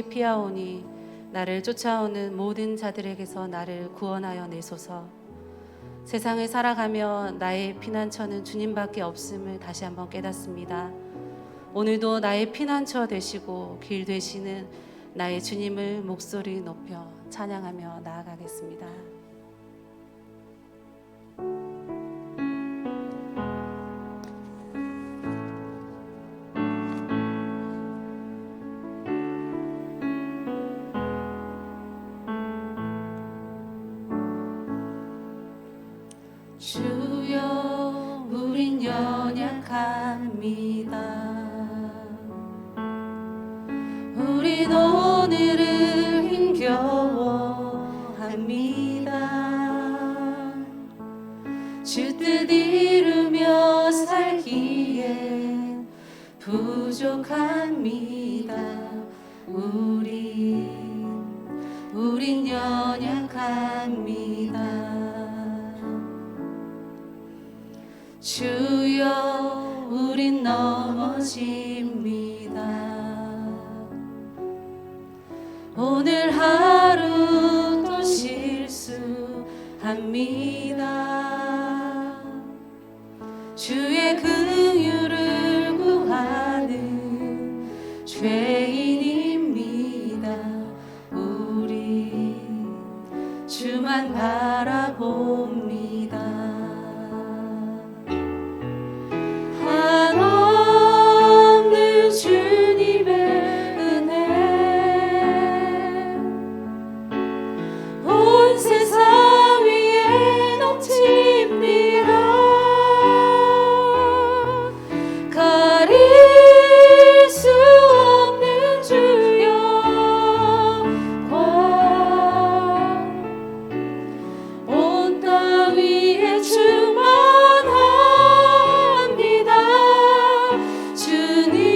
피하오니 나를 쫓아오는 모든 자들에게서 나를 구원하여 내소서. 세상을 살아가며 나의 피난처는 주님밖에 없음을 다시 한번 깨닫습니다. 오늘도 나의 피난처 되시고 길 되시는 나의 주님을 목소리 높여 찬양하며 나아가겠습니다. 주여, 우린 연약합니다. 우린 오늘을 힘겨워합니다. 주 뜻 이루며 살기엔 부족합니다. 우린 연약합니다. 주여, 우린 넘어집니다. 오늘 하루 또 실수합니다. 주의 긍휼을 구하는 죄인입니다. 우리 주만 바라봅니다. 주님의 은혜 온 세상 위에 넘칩니다. 가릴 수 없는 주여 관 온 땅 위에 충만합니다. 주님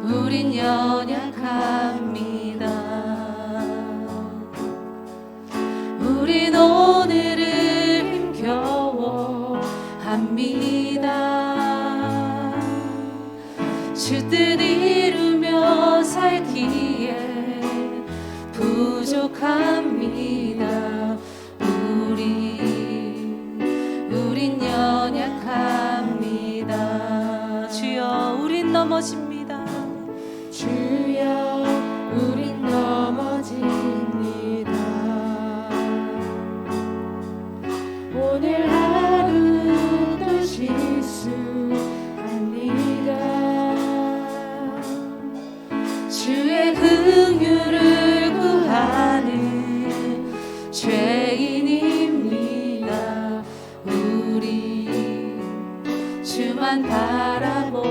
우린 연약합니다. 우린 오늘을 힘겨워합니다. 주 뜻 이루며 살기에 부족합니다. 우린 연약합니다. 주여, 우린 넘어집니다. 주여, 우린 넘어집니다. 오늘 하루도 실수합니다. 주의 긍휼을 구하는 죄인입니다. 우리 주만 바라봅니다.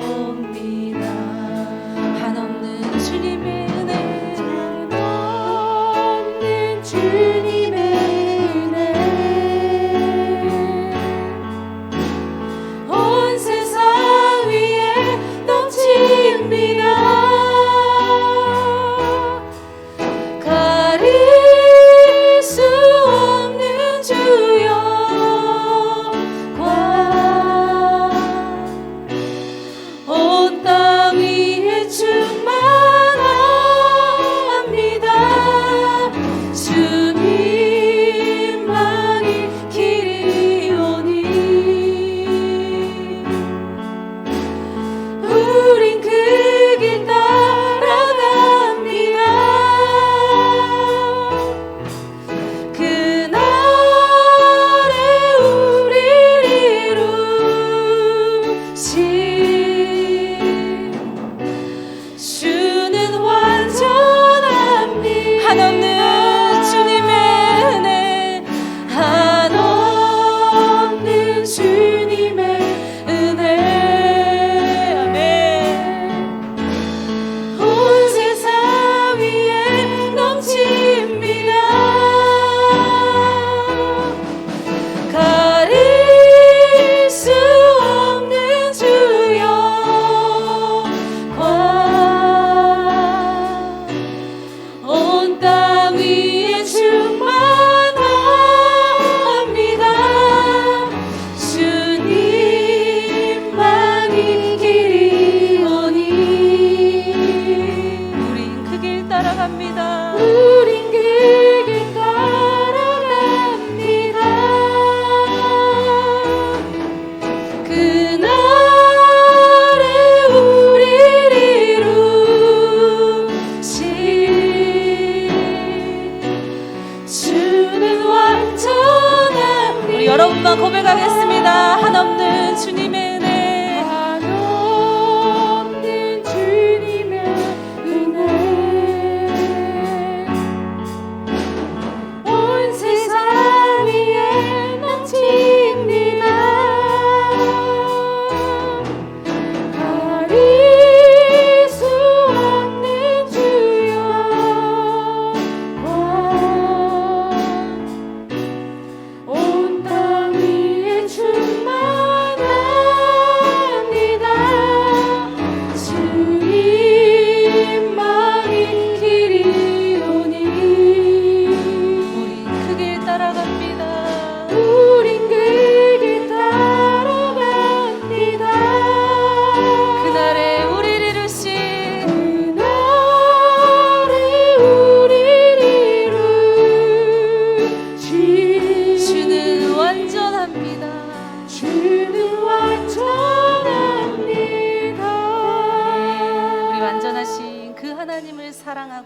한없는 주님의 은혜, 한없는 주님의 은혜 온 세상 위에 넘칩니다. 가릴 수 없는 주여 온 땅 위에 충만합니다.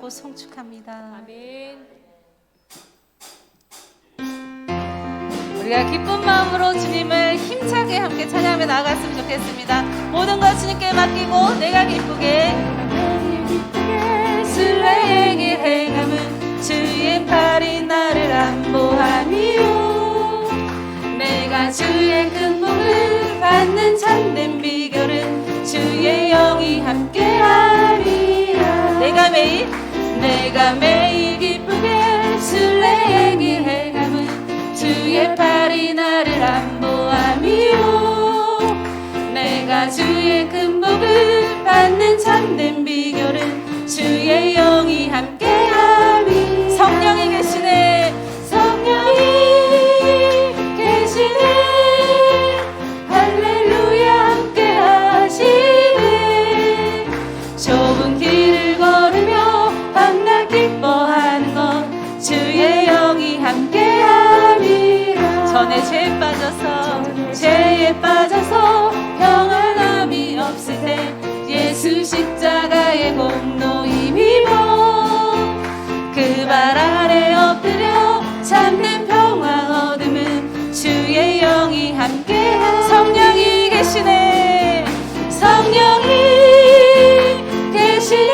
기뻐하고 송축합니다. 아멘. 우리가 기쁜 마음으로 주님을 힘차게 함께 찬양하며 나아갔으면 좋겠습니다. 모든 것 주님께 맡기고 내가 기쁘게 순례의 길 행함은 주의 팔이 나를 안보하니요. 내가 주의 큰 복을 받는 참된 비결은 주의 영이 함께하리라. 내가 매일 기쁘게 순례의 길 행함은 주의 팔이 나를 안보하미요. 내가 주의 큰 복을 받는 참된 비결은 주의 영이 함께하미. 성령이 계시네. 성령이 계시네. 할렐루야 함께하시네. 좁은 길을 걸으며 밤낮 기뻐하는 것 주의 영이 함께하리라. 전에 죄에 빠져서 평안함이 없을 때 예수 십자가의 공로 힘입어 그 발 아래 엎드려 참된 평화 얻음은 주의 영이 함께하. 성령이 계시네. 성령이 계시네.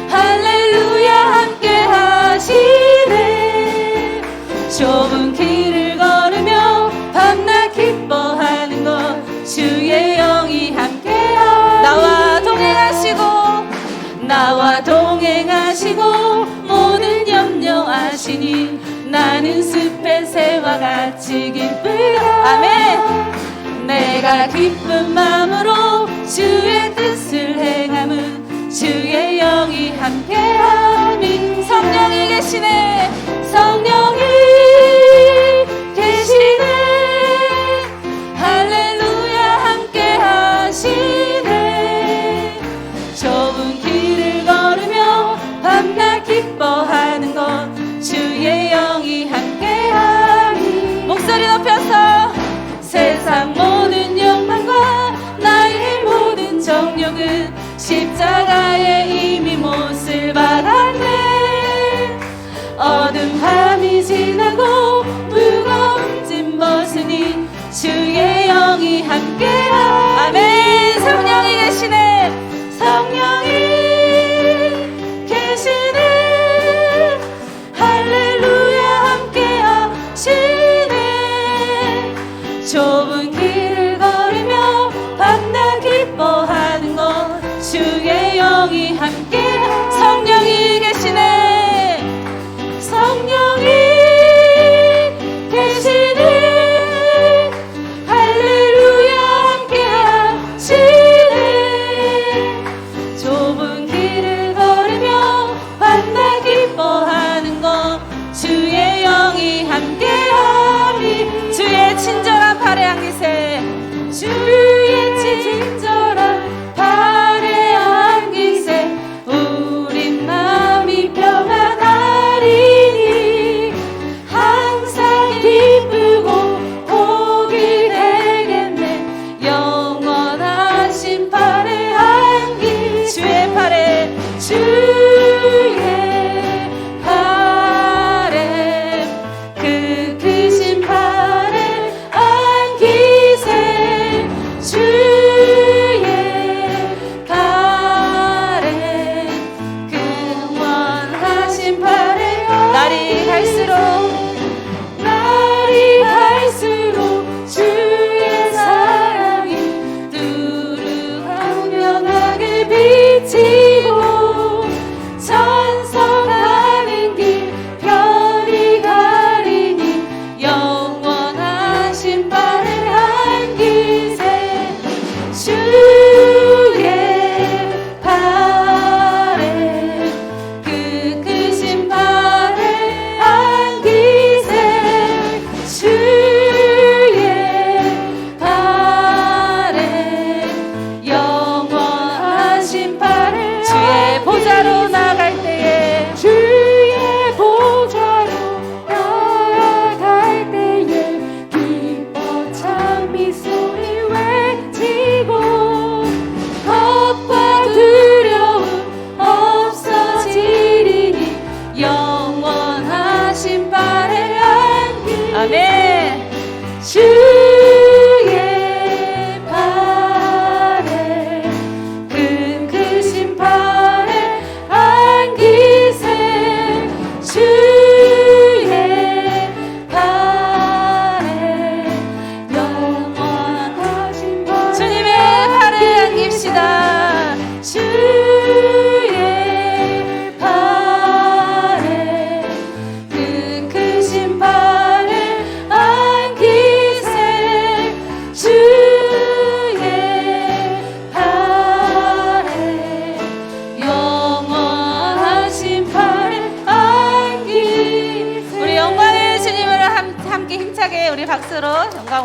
할렐루야 함께하시네. 좁은 길을 걸으며 밤낮 기뻐하는 것 주의 영이 함께하니. 나와 동행하시고 모든 염려하시니 나는 숲의 새와 같이 기쁘다. 아멘. 내가 기쁜 마음으로 주의 뜻을 행함은 주의 영이 함께하니. 성령이 계시네. 성령이 계시네. 할렐루야 함께하시네. 좁은 길을 걸으며 밤낮 기뻐하는 것 주의 영이 함께하니. 목소리 높여서 세상 모든 욕망과 나의 모든 정욕은 십자가에 이미 못을 받았네. 어둠 밤이 지나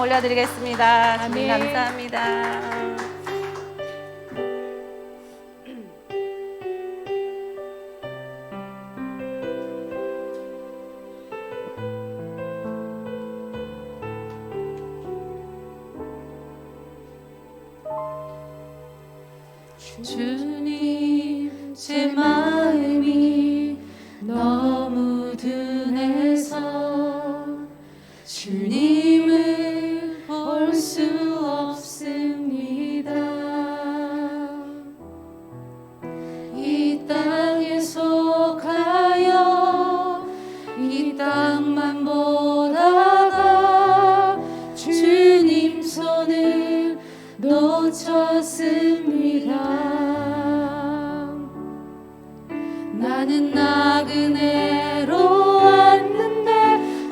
올려드리겠습니다. 주님 아멘. 감사합니다. 주님, 제 마음이 너무 둔해서 주님을 볼 수 없습니다. 이 땅에 속하여 이 땅만 보다가 주님 손을 놓쳤습니다. 나는 나그네로 왔는데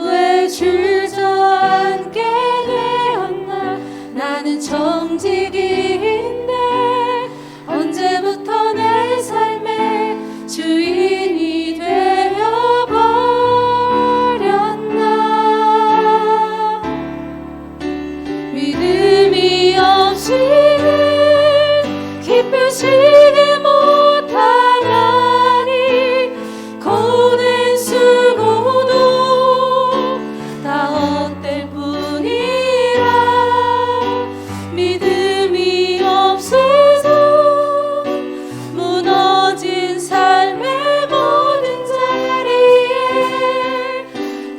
왜 주저앉게 되었나. 나는 정직인데 언제부터 내 삶의 주인이 되어버렸나. 믿음이 없이는 기쁘시게 못하나니 고된 수고도 다 헛될 뿐이라. 믿음이 없어서 무너진 삶의 모든 자리에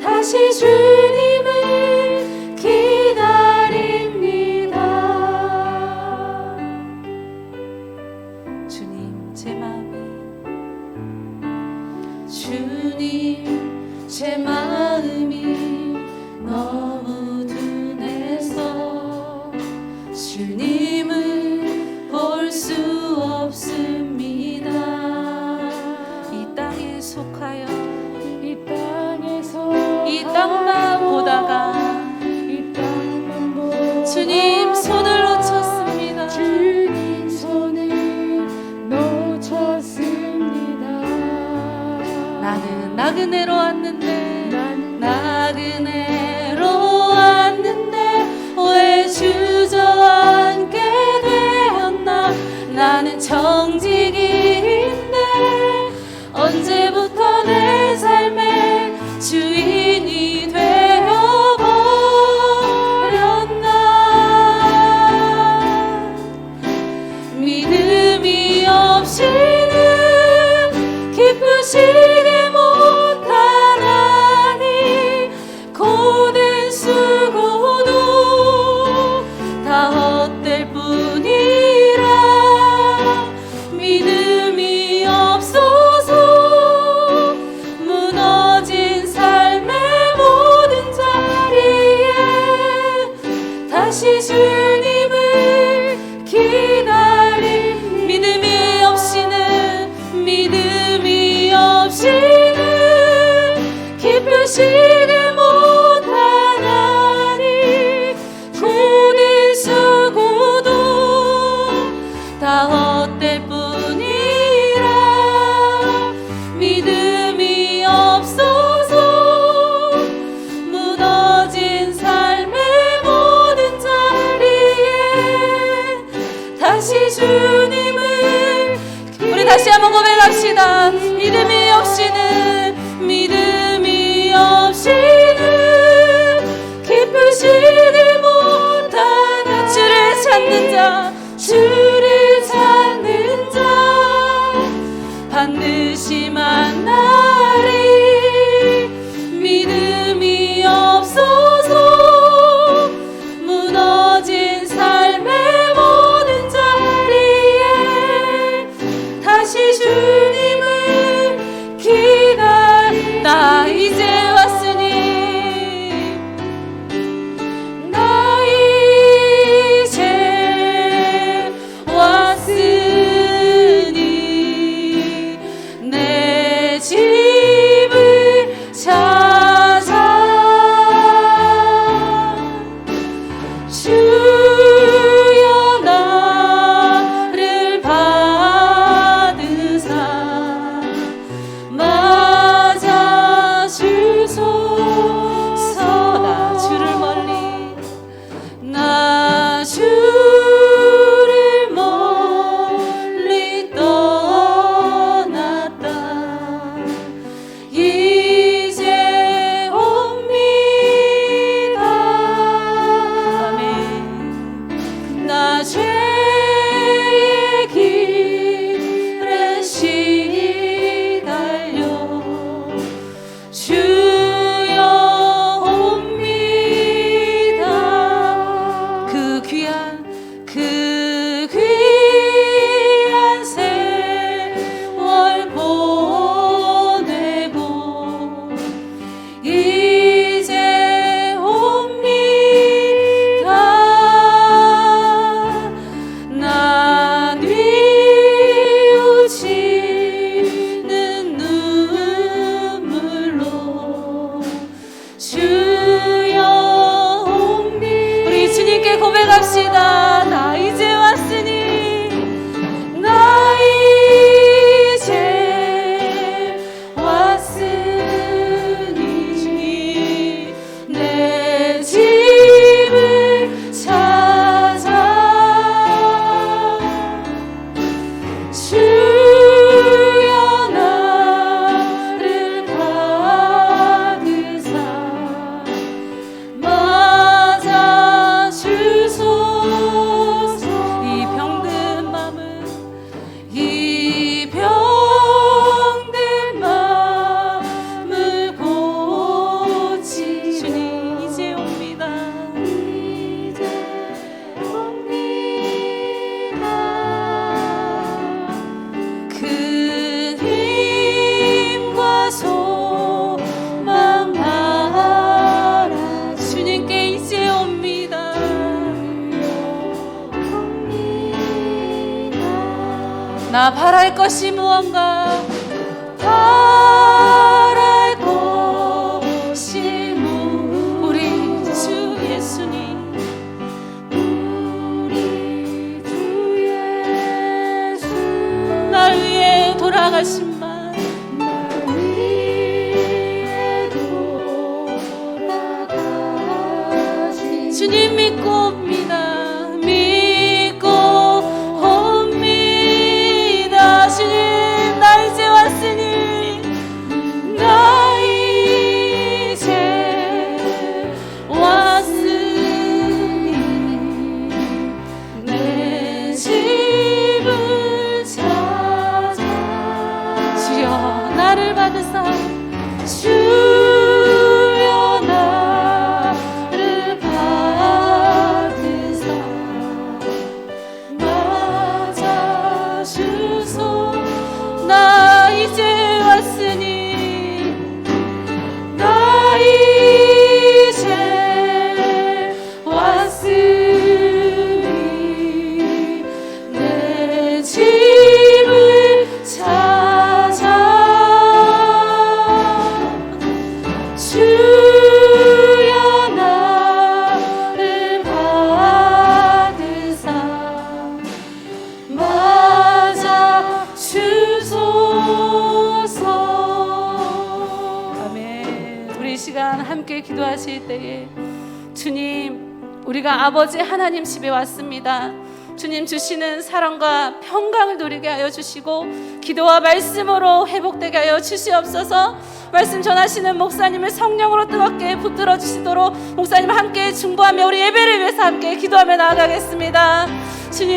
다시 주님을 기다립니다. 주님, 제 마음이 주님, 제 마음이 너무 둔해서 주님을 볼 수 없습니다. 이 땅에 속하여 이 땅에서 이 땅만 보다가 이 땅만 보다가 주님 손을 놓쳤습니다. 주님 손을 놓쳤습니다. 나는 나그네로 왔는데 나는 나그네로 왔는데 왜 주저앉게 되었나. 나는 정직인데 언제부터 내 삶의 주인이 되어버렸나. 믿음이 없이는 기쁘시게 못하나니 고된 수고도 다 헛될 뿐이라. 믿음이 없어서 무너진 삶의 모든 자리에 다시 주님을 기다림. 믿음이 없이는 기쁘시게 못하나니 고된 수고도 다 헛될 뿐이라. 믿음이 없어서 무너진 삶의 모든 자리에 다시 주님을 우리 다시 한번 고백합시다. 믿음이 없이는 기쁘시게 못하나. 주를 찾는 자 반드시 만나리. 믿음이 없어서 무너진 삶의 모든 자리에 다시 주님을 기다리. 나 이제 왔으니 나 이제 왔으니 내 집 죄의 길에 시달려 주여 옵니다. 그 귀한 세월 보내고 이제 옵니다. 나 뉘우치는 눈물로 주여 옵니다. 우리 주님께 고백합시다. 나 이제 왔으니, 나 이제 왔으니 내 집을 찾아 주여 나를 받으사 맞아 주소서. 이 병든 맘을 고치 주님 이제 옵니다. 이제 옵니다. 큰 힘과 소망 바라 주님께 이제 옵니다. 나 바랄 것이 무언가, 바랄 것이 우리 주 예수님, 우리 주 예수 날 위해 돌아가신 말, 날 위해 돌아가신 주님 믿고 옵니다. 믿고 옵니다. 주님 나 이제 왔으니, 나 이제 왔으니 내 집을 찾아 주여 나를 받으사 주여 나를 받으사 맞아 주소. 나 이제 왔으니, 나 이제 왔으니 내 집을 찾아 주여 나를 받으사 맞아 주소서. 아멘. 우리 이 시간 함께 기도하실 때에 주님, 우리가 아버지 하나님 집에 왔습니다. 주님 주시는 사랑과 평강을 누리게 하여 주시고 기도와 말씀으로 회복되게 하여 주시옵소서. 말씀 전하시는 목사님을 성령으로 뜨겁게 붙들어 주시도록 목사님 함께 중보하며 우리 예배를 위해서 함께 기도하며 나아가겠습니다. 주님,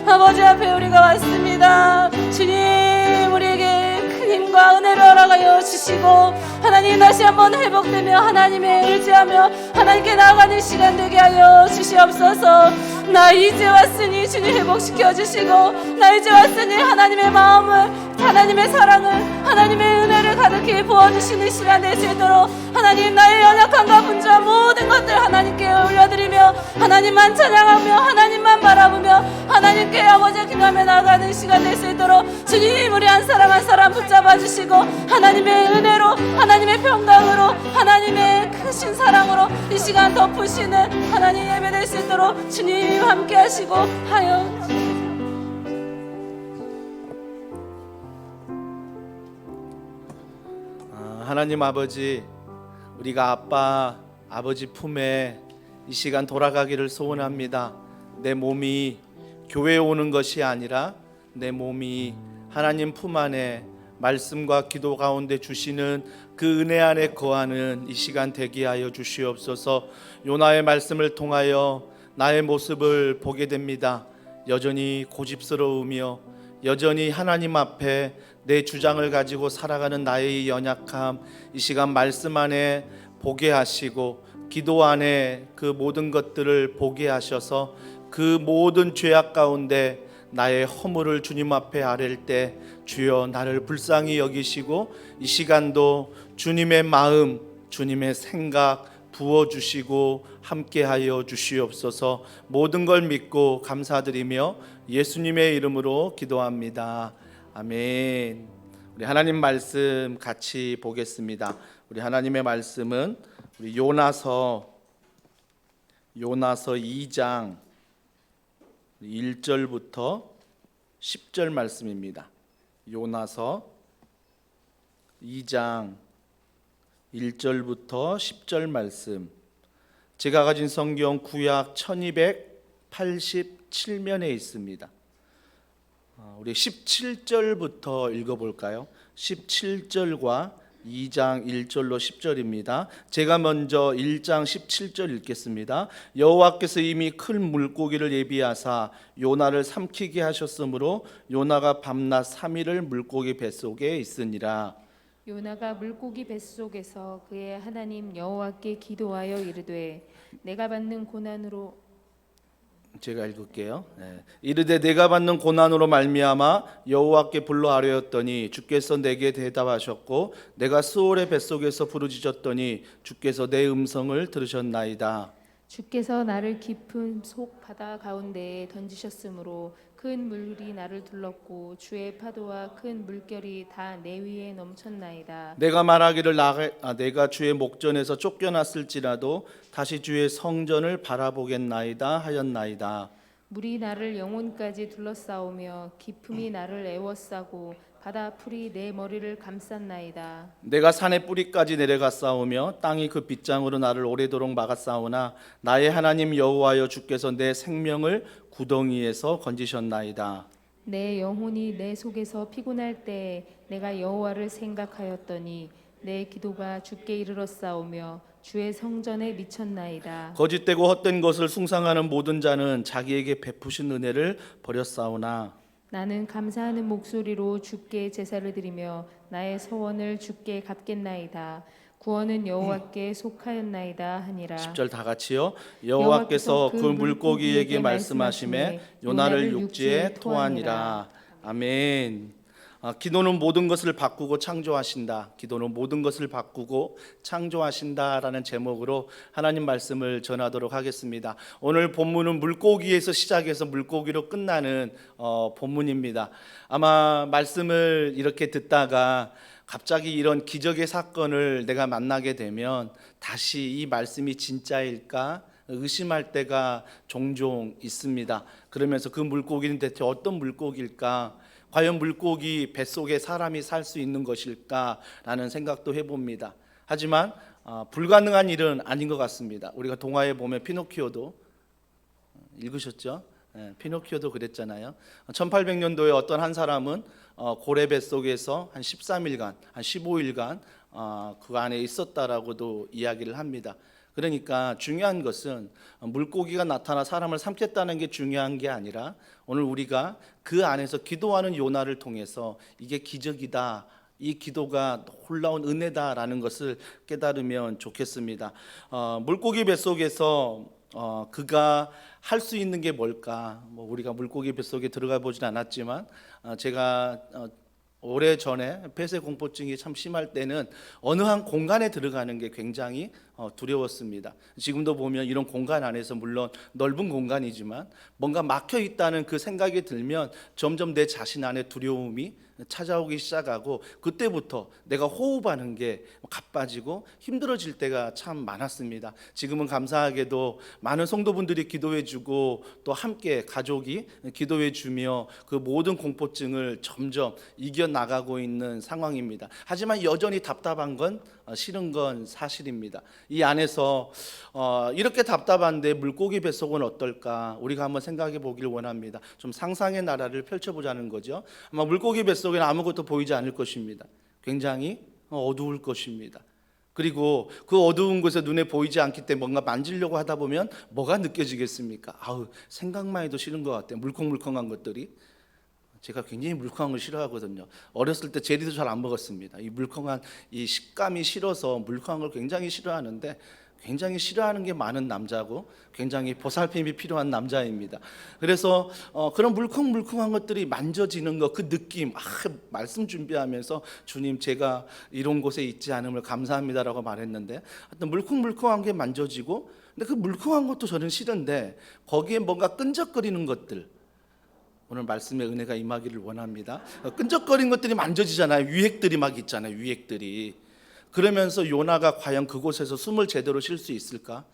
아버지 앞에 우리가 왔습니다. 주님, 우리에게 큰 힘과 은혜를 허락하여 주시고 하나님 다시 한번 회복되며 하나님의 의지하며 하나님께 나아가는 시간 되게 하여 주시옵소서. 나 이제 왔으니 주님 회복시켜 주시고, 나 이제 왔으니 하나님의 마음을, 하나님의 사랑을, 하나님의 은혜를 가득히 부어주시는 시간 될 수 있도록 하나님, 나의 연약함과 분주한 모든 것들 하나님께 올려드리며 하나님만 찬양하며 하나님만 바라보며 하나님께 아버지 기도하며 나아가는 시간 될 수 있도록 주님, 우리 한 사람 한 사람 붙잡아 주시고 하나님의 은혜로, 하나님의 평강으로, 하나님의 크신 사랑으로 이 시간 덮으시는 하나님 예배 될 수 있도록 주님 함께 하시고 하여 하나님 아버지, 우리가 아버지 품에 이 시간 돌아가기를 소원합니다. 내 몸이 교회에 오는 것이 아니라 내 몸이 하나님 품 안에 말씀과 기도 가운데 주시는 그 은혜 안에 거하는 이 시간 되게 하여 주시옵소서. 요나의 말씀을 통하여 나의 모습을 보게 됩니다. 여전히 고집스러우며 여전히 하나님 앞에 내 주장을 가지고 살아가는 나의 연약함, 이 시간 말씀 안에 보게 하시고 기도 안에 그 모든 것들을 보게 하셔서 그 모든 죄악 가운데 나의 허물을 주님 앞에 아랠 때 주여 나를 불쌍히 여기시고 이 시간도 주님의 마음, 주님의 생각 부어주시고 함께하여 주시옵소서. 모든 걸 믿고 감사드리며 예수님의 이름으로 기도합니다. 아멘. 우리 하나님 말씀 같이 보겠습니다. 우리 하나님의 말씀은 우리 요나서 2장 1절부터 10절 말씀입니다. 요나서 2장 1절부터 10절 말씀. 제가 가진 성경 구약 1287면에 있습니다. 우리 17절부터 읽어볼까요? 17절과 2장 1절로 10절입니다. 제가 먼저 1장 17절 읽겠습니다. 여호와께서 이미 큰 물고기를 예비하사 요나를 삼키게 하셨으므로 요나가 밤낮 3일을 물고기 뱃속에 있으니라. 요나가 물고기 뱃속에서 그의 하나님 여호와께 기도하여 이르되 내가 받는 고난으로 제가 읽을게요. 이르되 내가 받는 고난으로 말미암아 여호와께 불러 아뢰었더니 주께서 내게 대답하셨고 내가 스올의 뱃속에서 부르짖었더니 주께서 내 음성을 들으셨나이다. 주께서 나를 깊은 속 바다 가운데에 던지셨으므로 큰 물이 나를 둘렀고 주의 파도와 큰 물결이 다 내 위에 넘쳤나이다. 내가 말하기를 내가 주의 목전에서 쫓겨났을지라도 다시 주의 성전을 바라보겠나이다 하였나이다. 물이 나를 영혼까지 둘러싸오며 깊음이 나를 애워싸고 바다 풀이 내 머리를 감쌌나이다. 내가 산의 뿌리까지 내려가 싸우며 땅이 그 빗장으로 나를 오래도록 막아 싸우나 나의 하나님 여호와여 주께서 내 생명을 구덩이에서 건지셨나이다. 내 영혼이 내 속에서 피곤할 때 내가 여호와를 생각하였더니 내 기도가 주께 이르렀사오며 주의 성전에 미쳤나이다. 거짓되고 헛된 것을 숭상하는 모든 자는 자기에게 베푸신 은혜를 버렸사오나 나는 감사하는 목소리로 주께 제사를 드리며 나의 소원을 주께 갚겠나이다. 구원은 여호와께 속하였나이다 하니라. 10절 다 같이요. 여호와께서 그 물고기에게 말씀하시매 요나를 육지에 토하니라. 아멘. 기도는 모든 것을 바꾸고 창조하신다. 기도는 모든 것을 바꾸고 창조하신다라는 제목으로 하나님 말씀을 전하도록 하겠습니다. 오늘 본문은 물고기에서 시작해서 물고기로 끝나는 본문입니다. 아마 말씀을 이렇게 듣다가 갑자기 이런 기적의 사건을 내가 만나게 되면 다시 이 말씀이 진짜일까 의심할 때가 종종 있습니다. 그러면서 그 물고기는 대체 어떤 물고기일까? 과연 물고기 뱃속에 사람이 살 수 있는 것일까라는 생각도 해봅니다. 하지만 불가능한 일은 아닌 것 같습니다. 우리가 동화에 보면 피노키오도 읽으셨죠? 피노키오도 그랬잖아요. 1800년도에 어떤 한 사람은 고래 뱃속에서 한 13일간, 한 15일간 그 안에 있었다라고도 이야기를 합니다. 그러니까 중요한 것은 물고기가 나타나 사람을 삼켰다는 게 중요한 게 아니라 오늘 우리가 그 안에서 기도하는 요나를 통해서 이게 기적이다, 이 기도가 놀라운 은혜다라는 것을 깨달으면 좋겠습니다. 물고기 뱃속에서 그가 할 수 있는 게 뭘까? 우리가 물고기 뱃속에 들어가 보진 않았지만 제가 오래전에 폐쇄 공포증이 참 심할 때는 어느 한 공간에 들어가는 게 굉장히 두려웠습니다. 지금도 보면 이런 공간 안에서 물론 넓은 공간이지만 뭔가 막혀 있다는 그 생각이 들면 점점 내 자신 안에 두려움이 찾아오기 시작하고 그때부터 내가 호흡하는 게 가빠지고 힘들어질 때가 참 많았습니다. 지금은 감사하게도 많은 성도분들이 기도해주고 또 함께 가족이 기도해주며 그 모든 공포증을 점점 이겨나가고 있는 상황입니다. 하지만 여전히 답답한 건 싫은 건 사실입니다. 이 안에서 이렇게 답답한데 물고기 뱃속은 어떨까? 우리가 한번 생각해 보길 원합니다. 좀 상상의 나라를 펼쳐보자는 거죠. 아마 물고기 뱃속에는 아무것도 보이지 않을 것입니다. 굉장히 어두울 것입니다. 그리고 그 어두운 곳에 눈에 보이지 않기 때문에 뭔가 만지려고 하다 보면 뭐가 느껴지겠습니까? 아우, 생각만 해도 싫은 것 같아요. 물컹물컹한 것들이. 제가 굉장히 물컹한 걸 싫어하거든요. 어렸을 때 제리도 잘 안 먹었습니다. 이 물컹한 이 식감이 싫어서 물컹한 걸 굉장히 싫어하는데, 굉장히 싫어하는 게 많은 남자고 굉장히 보살핌이 필요한 남자입니다. 그래서 그런 물컹물컹한 것들이 만져지는 것, 그 느낌, 말씀 준비하면서 주님 제가 이런 곳에 있지 않음을 감사합니다라고 말했는데, 하여튼 물컹물컹한 게 만져지고, 근데 그 물컹한 것도 저는 싫은데 거기에 뭔가 끈적거리는 것들, 오늘 말씀의 은혜가 임하기를 원합니다. 끈적거리는 것들이 만져지잖아요. 유액들이 막 있잖아요. 유액들이. 그러면서 요나가 과연 그곳에서 숨을 제대로 쉴 수 있을까?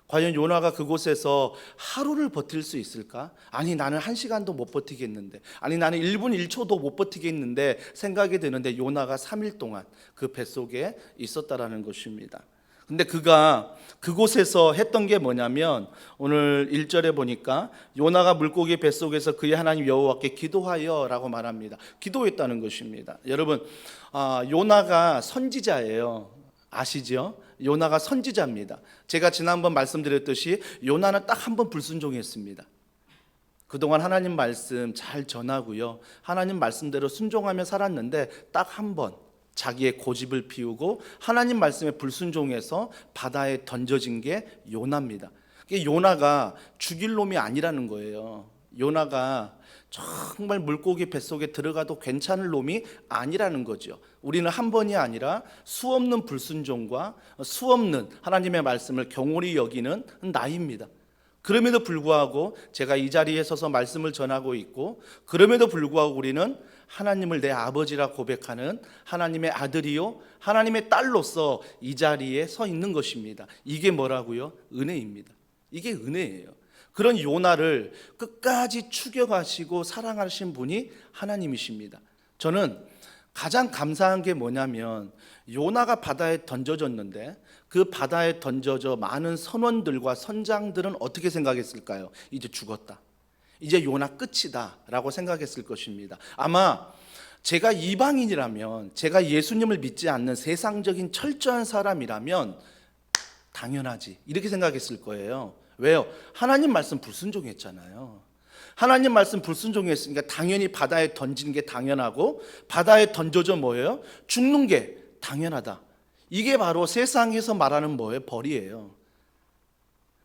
과연 요나가 그곳에서 하루를 버틸 수 있을까? 아니, 나는 1시간도 못 버티겠는데, 아니, 나는 1분 1초도 못 버티겠는데 생각이 드는데, 요나가 3일 동안 그 뱃속에 있었다라는 것입니다. 근데 그가 그곳에서 했던 게 뭐냐면, 오늘 1절에 보니까 요나가 물고기 뱃속에서 그의 하나님 여호와께 기도하여 라고 말합니다. 기도했다는 것입니다. 여러분, 요나가 선지자예요. 아시죠? 요나가 선지자입니다. 제가 지난번 말씀드렸듯이 요나는 딱 한 번 불순종했습니다. 그동안 하나님 말씀 잘 전하고요, 하나님 말씀대로 순종하며 살았는데 딱 한 번 자기의 고집을 피우고 하나님 말씀에 불순종해서 바다에 던져진 게 요나입니다. 요나가 죽일 놈이 아니라는 거예요. 요나가 정말 물고기 뱃속에 들어가도 괜찮을 놈이 아니라는 거죠. 우리는 한 번이 아니라 수없는 불순종과 수없는 하나님의 말씀을 경홀히 여기는 나이입니다. 그럼에도 불구하고 제가 이 자리에 서서 말씀을 전하고 있고, 그럼에도 불구하고 우리는 하나님을 내 아버지라 고백하는 하나님의 아들이요 하나님의 딸로서 이 자리에 서 있는 것입니다. 이게 뭐라고요? 은혜입니다. 이게 은혜예요. 그런 요나를 끝까지 추격하시고 사랑하신 분이 하나님이십니다. 저는 가장 감사한 게 뭐냐면, 요나가 바다에 던져졌는데 그 바다에 던져져 많은 선원들과 선장들은 어떻게 생각했을까요? 이제 죽었다, 이제 요나 끝이다 라고 생각했을 것입니다. 아마 제가 이방인이라면, 제가 예수님을 믿지 않는 세상적인 철저한 사람이라면 당연하지 이렇게 생각했을 거예요. 왜요? 하나님 말씀 불순종했잖아요. 하나님 말씀 불순종했으니까 당연히 바다에 던지는 게 당연하고, 바다에 던져져 뭐예요? 죽는 게 당연하다. 이게 바로 세상에서 말하는 뭐예요? 벌이에요.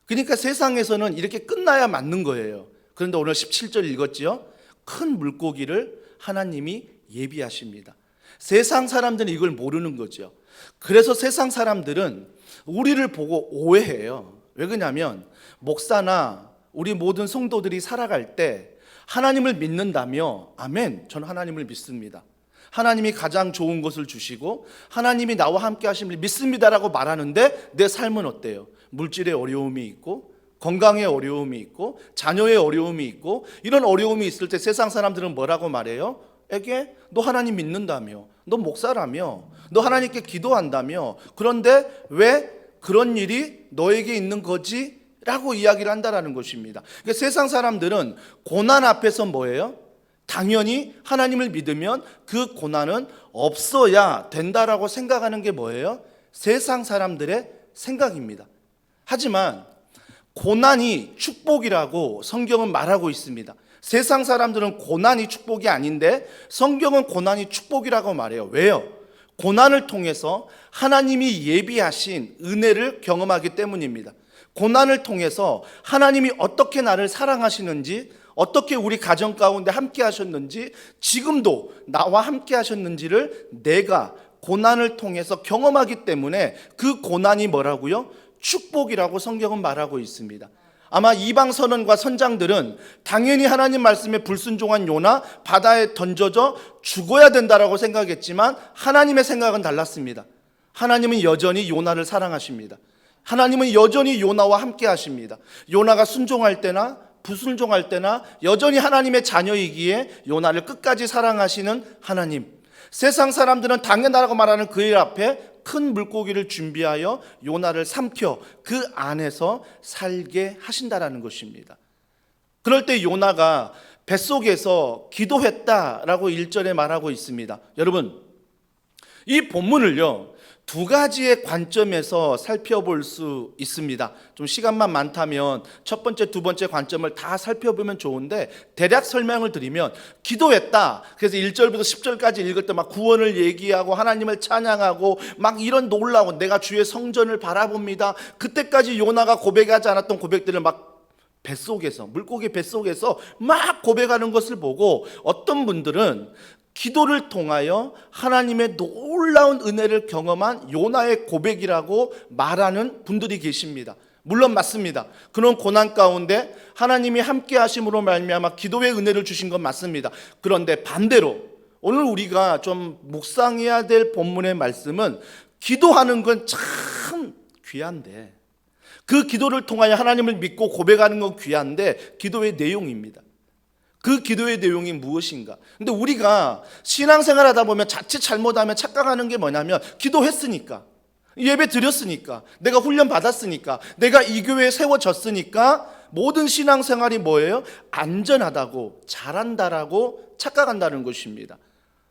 그러니까 세상에서는 이렇게 끝나야 맞는 거예요. 그런데 오늘 17절 읽었죠? 큰 물고기를 하나님이 예비하십니다. 세상 사람들은 이걸 모르는 거죠. 그래서 세상 사람들은 우리를 보고 오해해요. 왜 그러냐면, 목사나 우리 모든 성도들이 살아갈 때 하나님을 믿는다며, 아멘, 저는 하나님을 믿습니다, 하나님이 가장 좋은 것을 주시고 하나님이 나와 함께 하심을 믿습니다라고 말하는데 내 삶은 어때요? 물질의 어려움이 있고, 건강의 어려움이 있고, 자녀의 어려움이 있고, 이런 어려움이 있을 때 세상 사람들은 뭐라고 말해요? 에게 너 하나님 믿는다며, 너 목사라며, 너 하나님께 기도한다며, 그런데 왜 그런 일이 너에게 있는 거지? 라고 이야기를 한다라는 것입니다. 그러니까 세상 사람들은 고난 앞에서 뭐예요? 당연히 하나님을 믿으면 그 고난은 없어야 된다라고 생각하는 게 뭐예요? 세상 사람들의 생각입니다. 하지만 고난이 축복이라고 성경은 말하고 있습니다. 세상 사람들은 고난이 축복이 아닌데 성경은 고난이 축복이라고 말해요. 왜요? 고난을 통해서 하나님이 예비하신 은혜를 경험하기 때문입니다. 고난을 통해서 하나님이 어떻게 나를 사랑하시는지, 어떻게 우리 가정 가운데 함께 하셨는지, 지금도 나와 함께 하셨는지를 내가 고난을 통해서 경험하기 때문에 그 고난이 뭐라고요? 축복이라고 성경은 말하고 있습니다. 아마 이방 선원과 선장들은 당연히 하나님 말씀에 불순종한 요나 바다에 던져져 죽어야 된다라고 생각했지만 하나님의 생각은 달랐습니다. 하나님은 여전히 요나를 사랑하십니다. 하나님은 여전히 요나와 함께 하십니다. 요나가 순종할 때나 불순종할 때나 여전히 하나님의 자녀이기에 요나를 끝까지 사랑하시는 하나님, 세상 사람들은 당연하다고 말하는 그 일 앞에 큰 물고기를 준비하여 요나를 삼켜 그 안에서 살게 하신다라는 것입니다. 그럴 때 요나가 뱃속에서 기도했다라고 1절에 말하고 있습니다. 여러분, 이 본문을요, 두 가지의 관점에서 살펴볼 수 있습니다. 좀 시간만 많다면 첫 번째, 두 번째 관점을 다 살펴보면 좋은데, 대략 설명을 드리면 기도했다. 그래서 1절부터 10절까지 읽을 때 막 구원을 얘기하고 하나님을 찬양하고 막 이런 놀라운, 내가 주의 성전을 바라봅니다. 그때까지 요나가 고백하지 않았던 고백들을 막 뱃속에서, 물고기 뱃속에서 막 고백하는 것을 보고 어떤 분들은 기도를 통하여 하나님의 놀라운 은혜를 경험한 요나의 고백이라고 말하는 분들이 계십니다. 물론 맞습니다. 그런 고난 가운데 하나님이 함께 하심으로 말미암아 기도의 은혜를 주신 건 맞습니다. 그런데 반대로 오늘 우리가 좀 묵상해야 될 본문의 말씀은, 기도하는 건 참 귀한데, 그 기도를 통하여 하나님을 믿고 고백하는 건 귀한데, 기도의 내용입니다. 그 기도의 내용이 무엇인가? 근데 우리가 신앙생활 하다 보면 자칫 잘못하면 착각하는 게 뭐냐면, 기도했으니까, 예배 드렸으니까, 내가 훈련 받았으니까, 내가 이 교회에 세워졌으니까 모든 신앙생활이 뭐예요? 안전하다고, 잘한다라고 착각한다는 것입니다.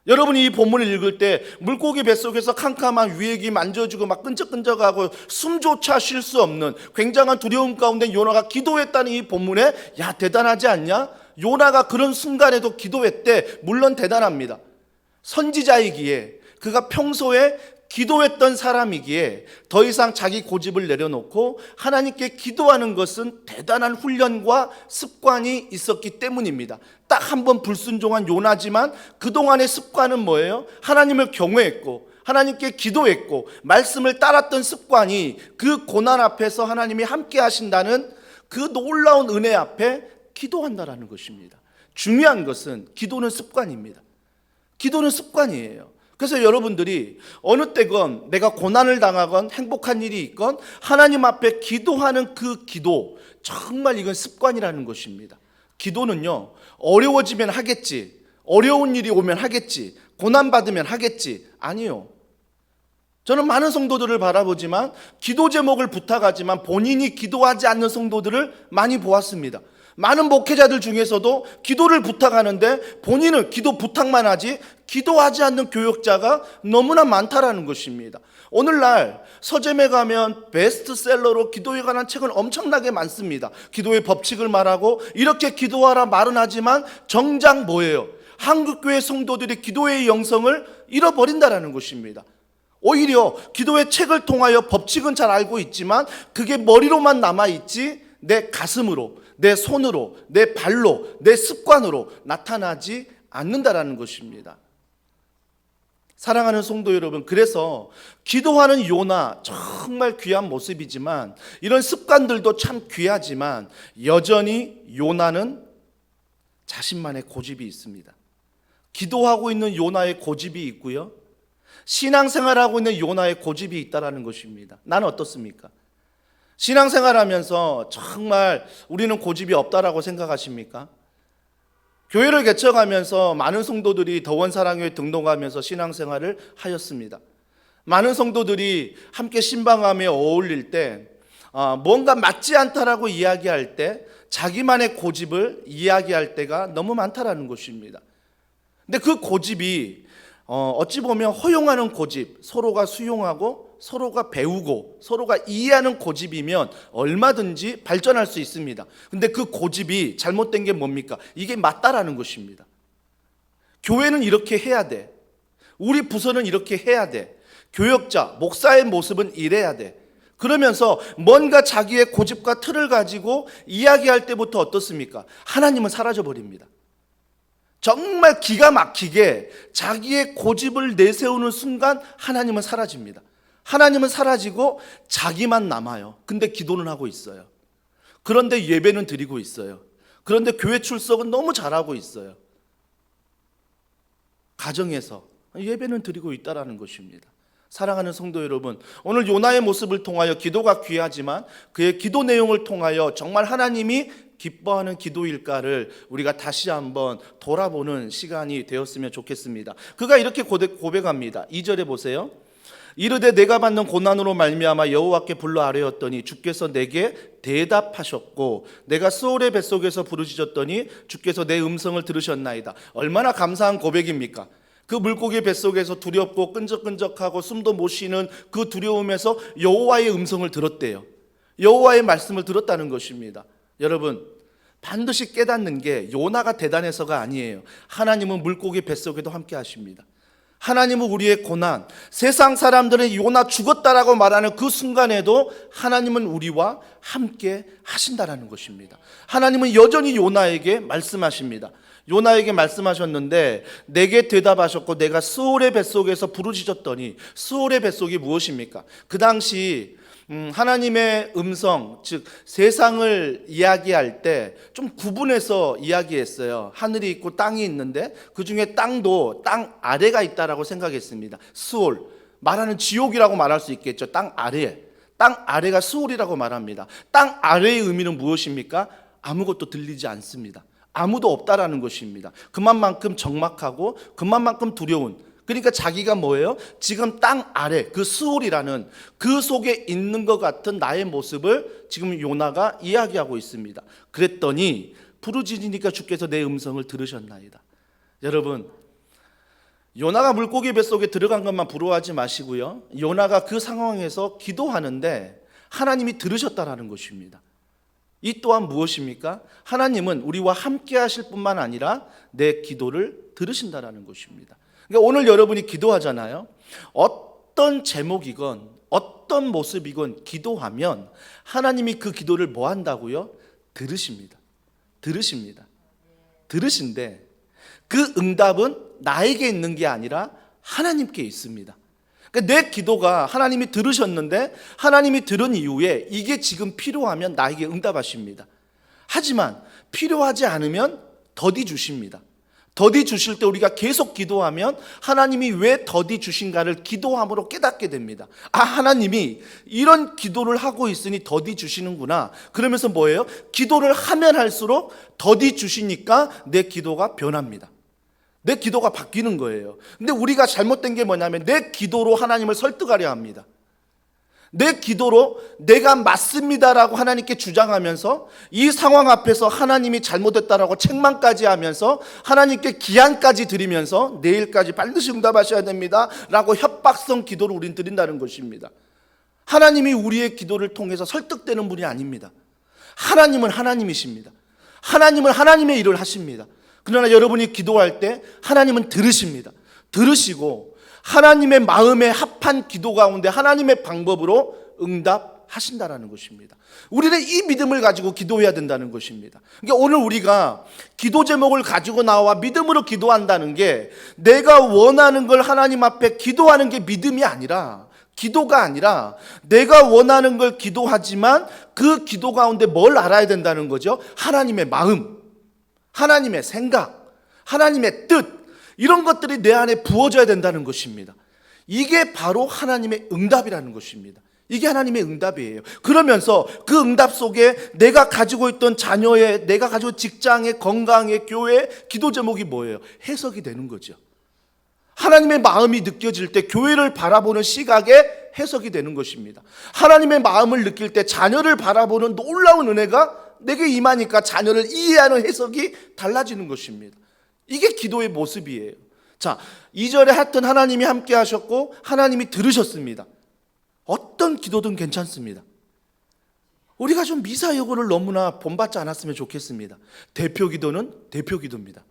여러분이 이 본문을 읽을 때 물고기 뱃속에서 캄캄한 위액이 만져지고 막 끈적끈적하고 숨조차 쉴 수 없는 굉장한 두려움 가운데 요나가 기도했다는 이 본문에, 야, 대단하지 않냐? 요나가 그런 순간에도 기도했대. 물론 대단합니다. 선지자이기에, 그가 평소에 기도했던 사람이기에 더 이상 자기 고집을 내려놓고 하나님께 기도하는 것은 대단한 훈련과 습관이 있었기 때문입니다. 딱 한 번 불순종한 요나지만 그동안의 습관은 뭐예요? 하나님을 경외했고 하나님께 기도했고 말씀을 따랐던 습관이 그 고난 앞에서 하나님이 함께 하신다는 그 놀라운 은혜 앞에 기도한다라는 것입니다. 중요한 것은 기도는 습관입니다. 기도는 습관이에요. 그래서 여러분들이 어느 때건 내가 고난을 당하건 행복한 일이 있건 하나님 앞에 기도하는 그 기도, 정말 이건 습관이라는 것입니다. 기도는요, 어려워지면 하겠지, 어려운 일이 오면 하겠지, 고난받으면 하겠지, 아니요. 저는 많은 성도들을 바라보지만, 기도 제목을 부탁하지만 본인이 기도하지 않는 성도들을 많이 보았습니다. 많은 목회자들 중에서도 기도를 부탁하는데 본인은 기도 부탁만 하지 기도하지 않는 교역자가 너무나 많다라는 것입니다. 오늘날 서점에 가면 베스트셀러로 기도에 관한 책은 엄청나게 많습니다. 기도의 법칙을 말하고 이렇게 기도하라 말은 하지만 정작 뭐예요? 한국교회 성도들이 기도의 영성을 잃어버린다라는 것입니다. 오히려 기도의 책을 통하여 법칙은 잘 알고 있지만 그게 머리로만 남아있지 내 가슴으로, 내 손으로, 내 발로, 내 습관으로 나타나지 않는다라는 것입니다. 사랑하는 성도 여러분, 그래서 기도하는 요나 정말 귀한 모습이지만, 이런 습관들도 참 귀하지만 여전히 요나는 자신만의 고집이 있습니다. 기도하고 있는 요나의 고집이 있고요, 신앙생활하고 있는 요나의 고집이 있다는 것입니다. 나는 어떻습니까? 신앙생활하면서 정말 우리는 고집이 없다라고 생각하십니까? 교회를 개척하면서 많은 성도들이 더원사랑교회 등록하면서 신앙생활을 하였습니다. 많은 성도들이 함께 신방하며 어울릴 때 뭔가 맞지 않다라고 이야기할 때 자기만의 고집을 이야기할 때가 너무 많다라는 것입니다. 근데 그 고집이 어찌 보면 허용하는 고집, 서로가 수용하고 서로가 배우고 서로가 이해하는 고집이면 얼마든지 발전할 수 있습니다. 근데 그 고집이 잘못된 게 뭡니까? 이게 맞다라는 것입니다. 교회는 이렇게 해야 돼. 우리 부서는 이렇게 해야 돼. 교역자, 목사의 모습은 이래야 돼. 그러면서 뭔가 자기의 고집과 틀을 가지고 이야기할 때부터 어떻습니까? 하나님은 사라져 버립니다. 정말 기가 막히게 자기의 고집을 내세우는 순간 하나님은 사라집니다. 하나님은 사라지고 자기만 남아요. 근데 기도는 하고 있어요. 그런데 예배는 드리고 있어요. 그런데 교회 출석은 너무 잘하고 있어요. 가정에서 예배는 드리고 있다라는 것입니다. 사랑하는 성도 여러분, 오늘 요나의 모습을 통하여 기도가 귀하지만 그의 기도 내용을 통하여 정말 하나님이 기뻐하는 기도일까를 우리가 다시 한번 돌아보는 시간이 되었으면 좋겠습니다. 그가 이렇게 고백합니다. 2절에 보세요. 이르되 내가 받는 고난으로 말미암아 여호와께 불러 아뢰었더니 주께서 내게 대답하셨고 내가 스올의 뱃속에서 부르짖었더니 주께서 내 음성을 들으셨나이다. 얼마나 감사한 고백입니까? 그 물고기 뱃속에서 두렵고 끈적끈적하고 숨도 못 쉬는 그 두려움에서 여호와의 음성을 들었대요. 여호와의 말씀을 들었다는 것입니다. 여러분, 반드시 깨닫는 게 요나가 대단해서가 아니에요. 하나님은 물고기 뱃속에도 함께 하십니다. 하나님은 우리의 고난, 세상 사람들은 요나 죽었다라고 말하는 그 순간에도 하나님은 우리와 함께 하신다라는 것입니다. 하나님은 여전히 요나에게 말씀하십니다. 요나에게 말씀하셨는데 내게 대답하셨고 내가 스올의 뱃속에서 부르짖었더니, 스올의 뱃속이 무엇입니까? 그 당시 하나님의 음성, 즉 세상을 이야기할 때 좀 구분해서 이야기했어요. 하늘이 있고 땅이 있는데 그 중에 땅도 땅 아래가 있다라고 생각했습니다. 스올, 말하는 지옥이라고 말할 수 있겠죠. 땅 아래, 땅 아래가 스올이라고 말합니다. 땅 아래의 의미는 무엇입니까? 아무것도 들리지 않습니다. 아무도 없다라는 것입니다. 그만큼 적막하고 그만큼 두려운, 그러니까 자기가 뭐예요? 지금 땅 아래 그 스올이라는 그 속에 있는 것 같은 나의 모습을 지금 요나가 이야기하고 있습니다. 그랬더니 부르짖으니까 주께서 내 음성을 들으셨나이다. 여러분, 요나가 물고기 뱃속에 들어간 것만 부러워하지 마시고요, 요나가 그 상황에서 기도하는데 하나님이 들으셨다라는 것입니다. 이 또한 무엇입니까? 하나님은 우리와 함께 하실 뿐만 아니라 내 기도를 들으신다라는 것입니다. 그러니까 오늘 여러분이 기도하잖아요. 어떤 제목이건 어떤 모습이건 기도하면 하나님이 그 기도를 뭐 한다고요? 들으십니다. 들으신데 그 응답은 나에게 있는 게 아니라 하나님께 있습니다. 그러니까 내 기도가 하나님이 들으셨는데 하나님이 들은 이후에 이게 지금 필요하면 나에게 응답하십니다. 하지만 필요하지 않으면 더디 주십니다. 더디 주실 때 우리가 계속 기도하면 하나님이 왜 더디 주신가를 기도함으로 깨닫게 됩니다. 아, 하나님이 이런 기도를 하고 있으니 더디 주시는구나. 그러면서 뭐예요? 기도를 하면 할수록 더디 주시니까 내 기도가 변합니다. 내 기도가 바뀌는 거예요. 근데 우리가 잘못된 게 뭐냐면 내 기도로 하나님을 설득하려 합니다. 내 기도로 내가 맞습니다라고 하나님께 주장하면서 이 상황 앞에서 하나님이 잘못했다라고 책망까지 하면서 하나님께 기한까지 드리면서 내일까지 반드시 응답하셔야 됩니다 라고 협박성 기도를 우린 드린다는 것입니다. 하나님이 우리의 기도를 통해서 설득되는 분이 아닙니다. 하나님은 하나님이십니다. 하나님은 하나님의 일을 하십니다. 그러나 여러분이 기도할 때 하나님은 들으십니다. 들으시고 하나님의 마음에 합한 기도 가운데 하나님의 방법으로 응답하신다라는 것입니다. 우리는 이 믿음을 가지고 기도해야 된다는 것입니다. 그러니까 오늘 우리가 기도 제목을 가지고 나와 믿음으로 기도한다는 게 내가 원하는 걸 하나님 앞에 기도하는 게 믿음이 아니라, 기도가 아니라 내가 원하는 걸 기도하지만 그 기도 가운데 뭘 알아야 된다는 거죠? 하나님의 마음, 하나님의 생각, 하나님의 뜻, 이런 것들이 내 안에 부어져야 된다는 것입니다. 이게 바로 하나님의 응답이라는 것입니다. 이게 하나님의 응답이에요. 그러면서 그 응답 속에 내가 가지고 있던 자녀의, 내가 가지고 직장의, 건강의, 교회의 기도 제목이 뭐예요? 해석이 되는 거죠. 하나님의 마음이 느껴질 때 교회를 바라보는 시각에 해석이 되는 것입니다. 하나님의 마음을 느낄 때 자녀를 바라보는 놀라운 은혜가 내게 임하니까 자녀를 이해하는 해석이 달라지는 것입니다. 이게 기도의 모습이에요. 자, 2절에 하여튼 하나님이 함께 하셨고 하나님이 들으셨습니다. 어떤 기도든 괜찮습니다. 우리가 좀 미사여구를 너무나 본받지 않았으면 좋겠습니다. 대표 기도는 대표 기도입니다.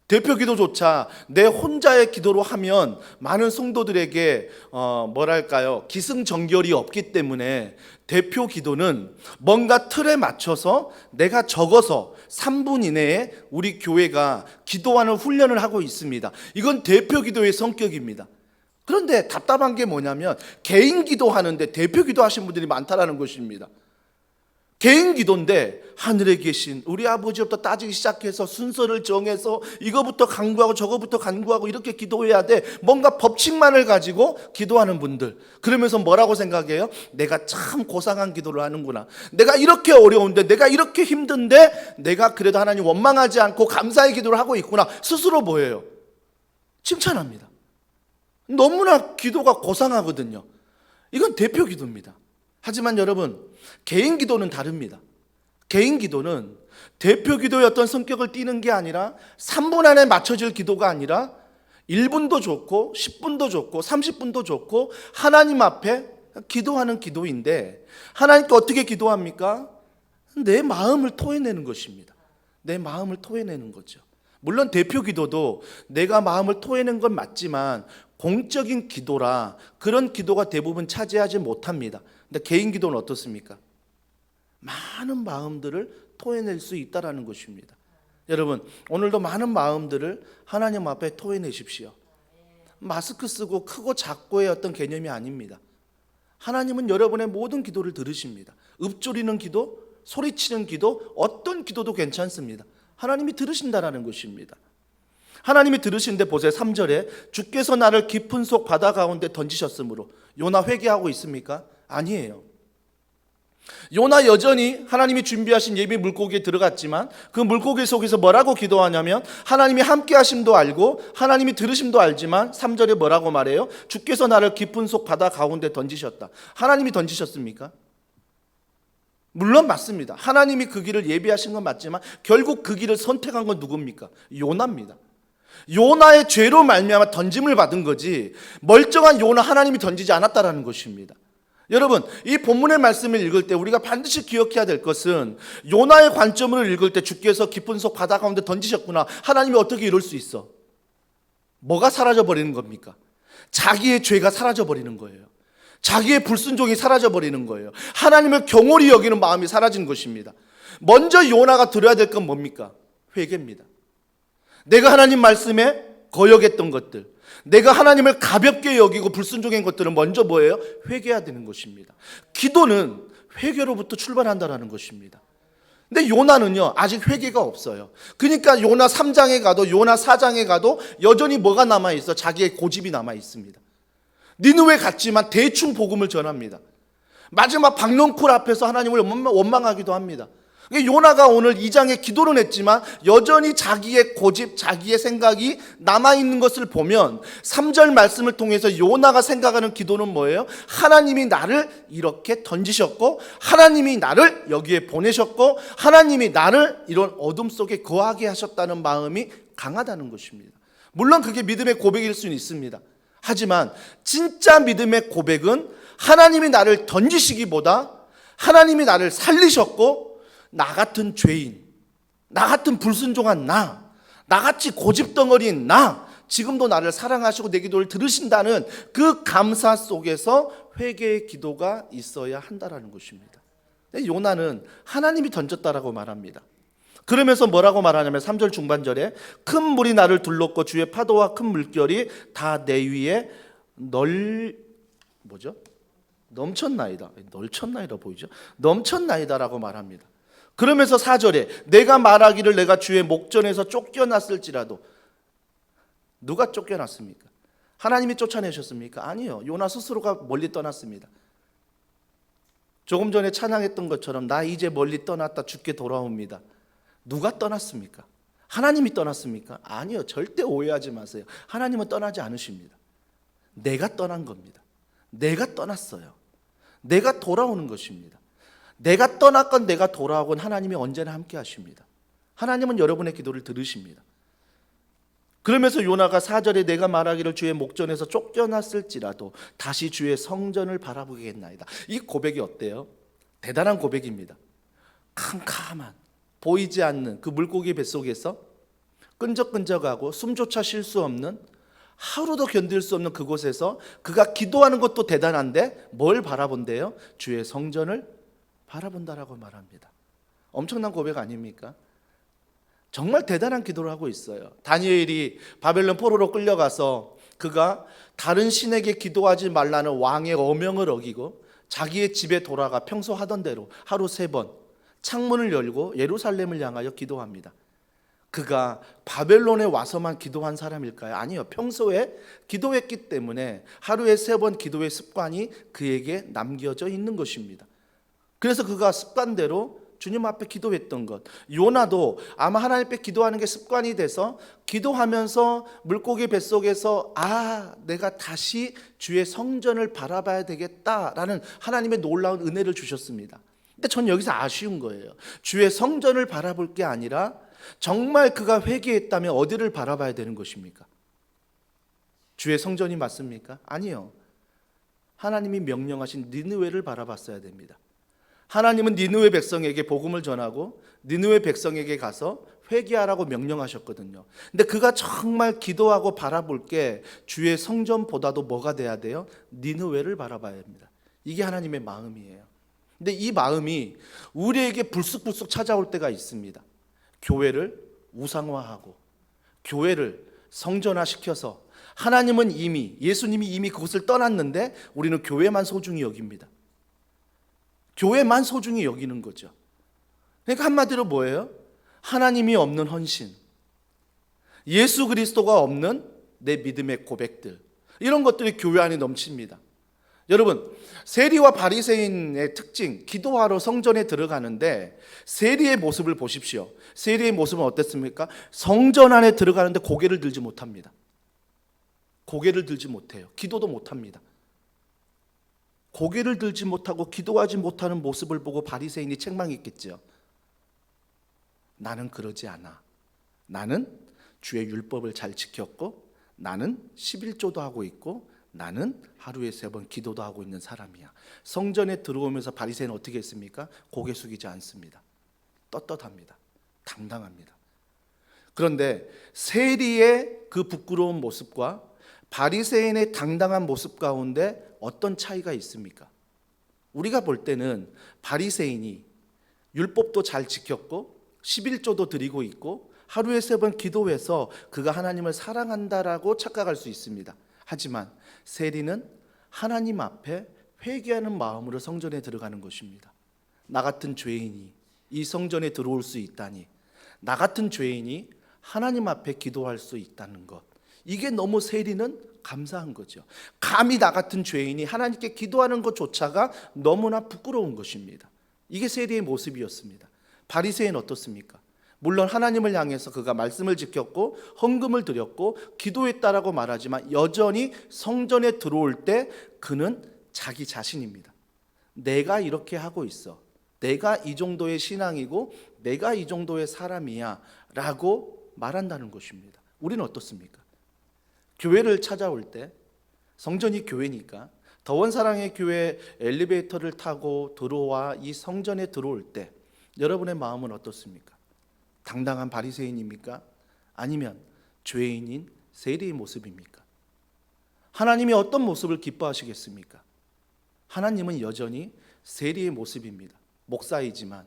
대표 기도조차 내 혼자의 기도로 하면 많은 성도들에게 기승전결이 없기 때문에 대표 기도는 뭔가 틀에 맞춰서 내가 적어서 3분 이내에 우리 교회가 기도하는 훈련을 하고 있습니다. 이건 대표 기도의 성격입니다. 그런데 답답한 게 뭐냐면 개인 기도하는데 대표 기도하신 분들이 많다라는 것입니다. 개인 기도인데 하늘에 계신 우리 아버지부터 따지기 시작해서 순서를 정해서 이거부터 간구하고 저거부터 간구하고 이렇게 기도해야 돼. 뭔가 법칙만을 가지고 기도하는 분들. 그러면서 뭐라고 생각해요? 내가 참 고상한 기도를 하는구나. 내가 이렇게 어려운데, 내가 이렇게 힘든데 내가 그래도 하나님 원망하지 않고 감사의 기도를 하고 있구나. 스스로 보여요. 칭찬합니다. 너무나 기도가 고상하거든요. 이건 대표 기도입니다. 하지만 여러분, 개인 기도는 다릅니다. 개인 기도는 대표 기도의 어떤 성격을 띠는 게 아니라 3분 안에 맞춰질 기도가 아니라 1분도 좋고 10분도 좋고 30분도 좋고 하나님 앞에 기도하는 기도인데, 하나님께 어떻게 기도합니까? 내 마음을 토해내는 것입니다. 내 마음을 토해내는 거죠. 물론 대표 기도도 내가 마음을 토해낸 건 맞지만 공적인 기도라 그런 기도가 대부분 차지하지 못합니다. 근데 개인 기도는 어떻습니까? 많은 마음들을 토해낼 수 있다라는 것입니다. 여러분, 오늘도 많은 마음들을 하나님 앞에 토해내십시오. 마스크 쓰고 크고 작고의 어떤 개념이 아닙니다. 하나님은 여러분의 모든 기도를 들으십니다. 읊조리는 기도, 소리치는 기도, 어떤 기도도 괜찮습니다. 하나님이 들으신다라는 것입니다. 하나님이 들으시는데 보세요. 3절에 주께서 나를 깊은 속 바다 가운데 던지셨으므로. 요나 회개하고 있습니까? 아니에요. 요나 여전히 하나님이 준비하신 예비 물고기에 들어갔지만 그 물고기 속에서 뭐라고 기도하냐면 하나님이 함께 하심도 알고 하나님이 들으심도 알지만 3절에 뭐라고 말해요? 주께서 나를 깊은 속 바다 가운데 던지셨다. 하나님이 던지셨습니까? 물론 맞습니다. 하나님이 그 길을 예비하신 건 맞지만 결국 그 길을 선택한 건 누굽니까? 요나입니다. 요나의 죄로 말미암아 던짐을 받은 거지 멀쩡한 요나 하나님이 던지지 않았다라는 것입니다. 여러분, 이 본문의 말씀을 읽을 때 우리가 반드시 기억해야 될 것은 요나의 관점으로 읽을 때 주께서 깊은 속 바다 가운데 던지셨구나. 하나님이 어떻게 이럴 수 있어? 뭐가 사라져버리는 겁니까? 자기의 죄가 사라져버리는 거예요. 자기의 불순종이 사라져버리는 거예요. 하나님을 경홀히 여기는 마음이 사라진 것입니다. 먼저 요나가 들어야 될 건 뭡니까? 회개입니다. 내가 하나님 말씀에 거역했던 것들, 내가 하나님을 가볍게 여기고 불순종한 것들은 먼저 뭐예요? 회개해야 되는 것입니다. 기도는 회개로부터 출발한다는 것입니다. 근데 요나는요 아직 회개가 없어요. 그러니까 요나 3장에 가도 요나 4장에 가도 여전히 뭐가 남아있어? 자기의 고집이 남아있습니다. 니느웨 갔지만 대충 복음을 전합니다. 마지막 박농쿨 앞에서 하나님을 원망하기도 합니다. 요나가 오늘 2장에 기도는 했지만 여전히 자기의 고집, 자기의 생각이 남아있는 것을 보면 3절 말씀을 통해서 요나가 생각하는 기도는 뭐예요? 하나님이 나를 이렇게 던지셨고 하나님이 나를 여기에 보내셨고 하나님이 나를 이런 어둠 속에 거하게 하셨다는 마음이 강하다는 것입니다. 물론 그게 믿음의 고백일 수는 있습니다. 하지만 진짜 믿음의 고백은 하나님이 나를 던지시기보다 하나님이 나를 살리셨고 나 같은 죄인, 나 같은 불순종한 나같이 고집덩어리인 지금도 나를 사랑하시고 내 기도를 들으신다는 그 감사 속에서 회개의 기도가 있어야 한다는 것입니다. 요나는 하나님이 던졌다라고 말합니다. 그러면서 뭐라고 말하냐면 3절 중반절에 큰 물이 나를 둘렀고 주의 파도와 큰 물결이 다 내 위에 넘쳤나이다. 널쳤나이다 보이죠? 넘쳤나이다라고 말합니다. 그러면서 4절에 내가 말하기를 내가 주의 목전에서 쫓겨났을지라도. 누가 쫓겨났습니까? 하나님이 쫓아내셨습니까? 아니요. 요나 스스로가 멀리 떠났습니다. 조금 전에 찬양했던 것처럼 나 이제 멀리 떠났다 주께 돌아옵니다. 누가 떠났습니까? 하나님이 떠났습니까? 아니요. 절대 오해하지 마세요. 하나님은 떠나지 않으십니다. 내가 떠난 겁니다. 내가 떠났어요. 내가 돌아오는 것입니다. 내가 떠났건 내가 돌아오건 하나님이 언제나 함께 하십니다. 하나님은 여러분의 기도를 들으십니다. 그러면서 요나가 4절에 내가 말하기를 주의 목전에서 쫓겨났을지라도 다시 주의 성전을 바라보겠나이다. 이 고백이 어때요? 대단한 고백입니다. 캄캄한 보이지 않는 그 물고기 뱃속에서 끈적끈적하고 숨조차 쉴 수 없는 하루도 견딜 수 없는 그곳에서 그가 기도하는 것도 대단한데 뭘 바라본대요? 주의 성전을 바라본다라고 말합니다. 엄청난 고백 아닙니까? 정말 대단한 기도를 하고 있어요. 다니엘이 바벨론 포로로 끌려가서 그가 다른 신에게 기도하지 말라는 왕의 어명을 어기고 자기의 집에 돌아가 평소 하던 대로 하루 3번 창문을 열고 예루살렘을 향하여 기도합니다. 그가 바벨론에 와서만 기도한 사람일까요? 아니요. 평소에 기도했기 때문에 하루에 3번 기도의 습관이 그에게 남겨져 있는 것입니다. 그래서 그가 습관대로 주님 앞에 기도했던 것. 요나도 아마 하나님 앞에 기도하는 게 습관이 돼서 기도하면서 물고기 뱃속에서 내가 다시 주의 성전을 바라봐야 되겠다라는 하나님의 놀라운 은혜를 주셨습니다. 근데 전 여기서 아쉬운 거예요. 주의 성전을 바라볼 게 아니라 정말 그가 회개했다면 어디를 바라봐야 되는 것입니까? 주의 성전이 맞습니까? 아니요. 하나님이 명령하신 니느웨를 바라봤어야 됩니다. 하나님은 니느웨 백성에게 복음을 전하고 니느웨 백성에게 가서 회개하라고 명령하셨거든요. 근데 그가 정말 기도하고 바라볼 게 주의 성전보다도 뭐가 돼야 돼요? 니느웨를 바라봐야 합니다. 이게 하나님의 마음이에요. 근데 이 마음이 우리에게 불쑥불쑥 찾아올 때가 있습니다. 교회를 우상화하고 교회를 성전화시켜서 하나님은 이미, 예수님이 이미 그곳을 떠났는데 우리는 교회만 소중히 여깁니다. 교회만 소중히 여기는 거죠. 그러니까 한마디로 뭐예요? 하나님이 없는 헌신, 예수 그리스도가 없는 내 믿음의 고백들, 이런 것들이 교회 안에 넘칩니다. 여러분, 세리와 바리새인의 특징, 기도하러 성전에 들어가는데 세리의 모습을 보십시오. 세리의 모습은 어땠습니까? 성전 안에 들어가는데 고개를 들지 못합니다. 고개를 들지 못해요. 기도도 못합니다. 고개를 들지 못하고 기도하지 못하는 모습을 보고 바리새인이 책망했겠죠. 나는 그러지 않아. 나는 주의 율법을 잘 지켰고 나는 11조도 하고 있고 나는 하루에 3번 기도도 하고 있는 사람이야. 성전에 들어오면서 바리새인은 어떻게 했습니까? 고개 숙이지 않습니다. 떳떳합니다. 당당합니다. 그런데 세리의 그 부끄러운 모습과 바리새인의 당당한 모습 가운데 어떤 차이가 있습니까? 우리가 볼 때는 바리새인이 율법도 잘 지켰고 11조도 드리고 있고 하루에 3번 기도해서 그가 하나님을 사랑한다라고 착각할 수 있습니다. 하지만 세리는 하나님 앞에 회개하는 마음으로 성전에 들어가는 것입니다. 나 같은 죄인이 이 성전에 들어올 수 있다니, 나 같은 죄인이 하나님 앞에 기도할 수 있다는 것, 이게 너무 세리는 감사한 거죠. 감히 나 같은 죄인이 하나님께 기도하는 것조차가 너무나 부끄러운 것입니다. 이게 세리의 모습이었습니다. 바리새인은 어떻습니까? 물론 하나님을 향해서 그가 말씀을 지켰고 헌금을 드렸고 기도했다라고 말하지만 여전히 성전에 들어올 때 그는 자기 자신입니다. 내가 이렇게 하고 있어, 내가 이 정도의 신앙이고 내가 이 정도의 사람이야 라고 말한다는 것입니다. 우리는 어떻습니까? 교회를 찾아올 때, 성전이 교회니까 더원사랑의 교회 엘리베이터를 타고 들어와 이 성전에 들어올 때 여러분의 마음은 어떻습니까? 당당한 바리새인입니까? 아니면 죄인인 세리의 모습입니까? 하나님이 어떤 모습을 기뻐하시겠습니까? 하나님은 여전히 세리의 모습입니다. 목사이지만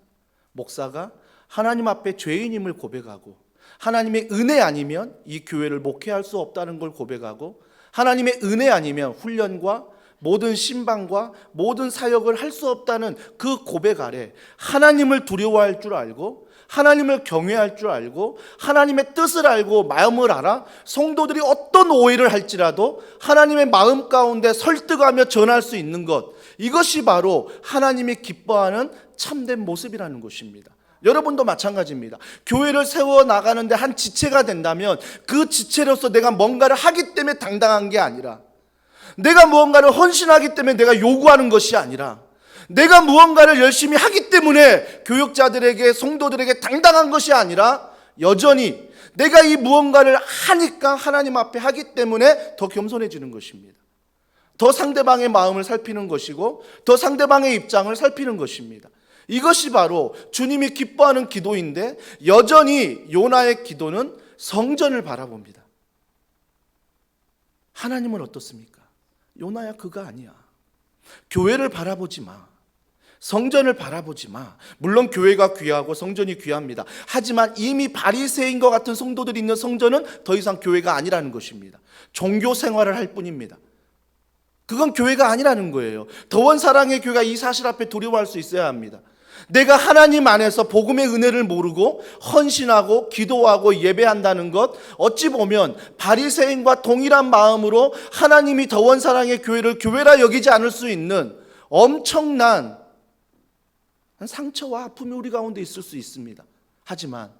목사가 하나님 앞에 죄인임을 고백하고 하나님의 은혜 아니면 이 교회를 목회할 수 없다는 걸 고백하고 하나님의 은혜 아니면 훈련과 모든 신방과 모든 사역을 할 수 없다는 그 고백 아래 하나님을 두려워할 줄 알고 하나님을 경외할 줄 알고 하나님의 뜻을 알고 마음을 알아 성도들이 어떤 오해를 할지라도 하나님의 마음 가운데 설득하며 전할 수 있는 것, 이것이 바로 하나님이 기뻐하는 참된 모습이라는 것입니다. 여러분도 마찬가지입니다. 교회를 세워나가는데 한 지체가 된다면 그 지체로서 내가 뭔가를 하기 때문에 당당한 게 아니라, 내가 무언가를 헌신하기 때문에 내가 요구하는 것이 아니라, 내가 무언가를 열심히 하기 때문에 교역자들에게, 성도들에게 당당한 것이 아니라 여전히 내가 이 무언가를 하니까 하나님 앞에 하기 때문에 더 겸손해지는 것입니다. 더 상대방의 마음을 살피는 것이고 더 상대방의 입장을 살피는 것입니다. 이것이 바로 주님이 기뻐하는 기도인데, 여전히 요나의 기도는 성전을 바라봅니다. 하나님은 어떻습니까? 요나야, 그가 아니야. 교회를 바라보지 마. 성전을 바라보지 마. 물론 교회가 귀하고 성전이 귀합니다. 하지만 이미 바리새인과 같은 성도들이 있는 성전은 더 이상 교회가 아니라는 것입니다. 종교 생활을 할 뿐입니다. 그건 교회가 아니라는 거예요. 더원 사랑의 교회가 이 사실 앞에 두려워할 수 있어야 합니다. 내가 하나님 안에서 복음의 은혜를 모르고 헌신하고 기도하고 예배한다는 것, 어찌 보면 바리새인과 동일한 마음으로 하나님이 더원 사랑의 교회를 교회라 여기지 않을 수 있는 엄청난 상처와 아픔이 우리 가운데 있을 수 있습니다. 하지만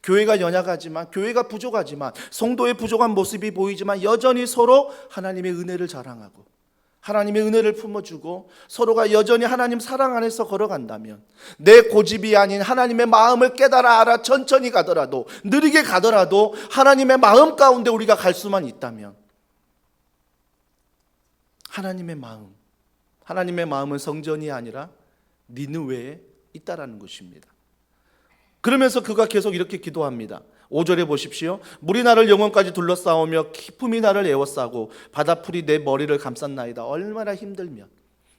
교회가 연약하지만, 교회가 부족하지만, 성도의 부족한 모습이 보이지만 여전히 서로 하나님의 은혜를 자랑하고 하나님의 은혜를 품어주고 서로가 여전히 하나님 사랑 안에서 걸어간다면, 내 고집이 아닌 하나님의 마음을 깨달아 알아 천천히 가더라도, 느리게 가더라도 하나님의 마음 가운데 우리가 갈 수만 있다면, 하나님의 마음은 성전이 아니라 니느웨에 있다라는 것입니다. 그러면서 그가 계속 이렇게 기도합니다. 5절에 보십시오. 물이 나를 영혼까지 둘러싸우며 기품이 나를 에워싸고 바다풀이 내 머리를 감쌌나이다. 얼마나 힘들면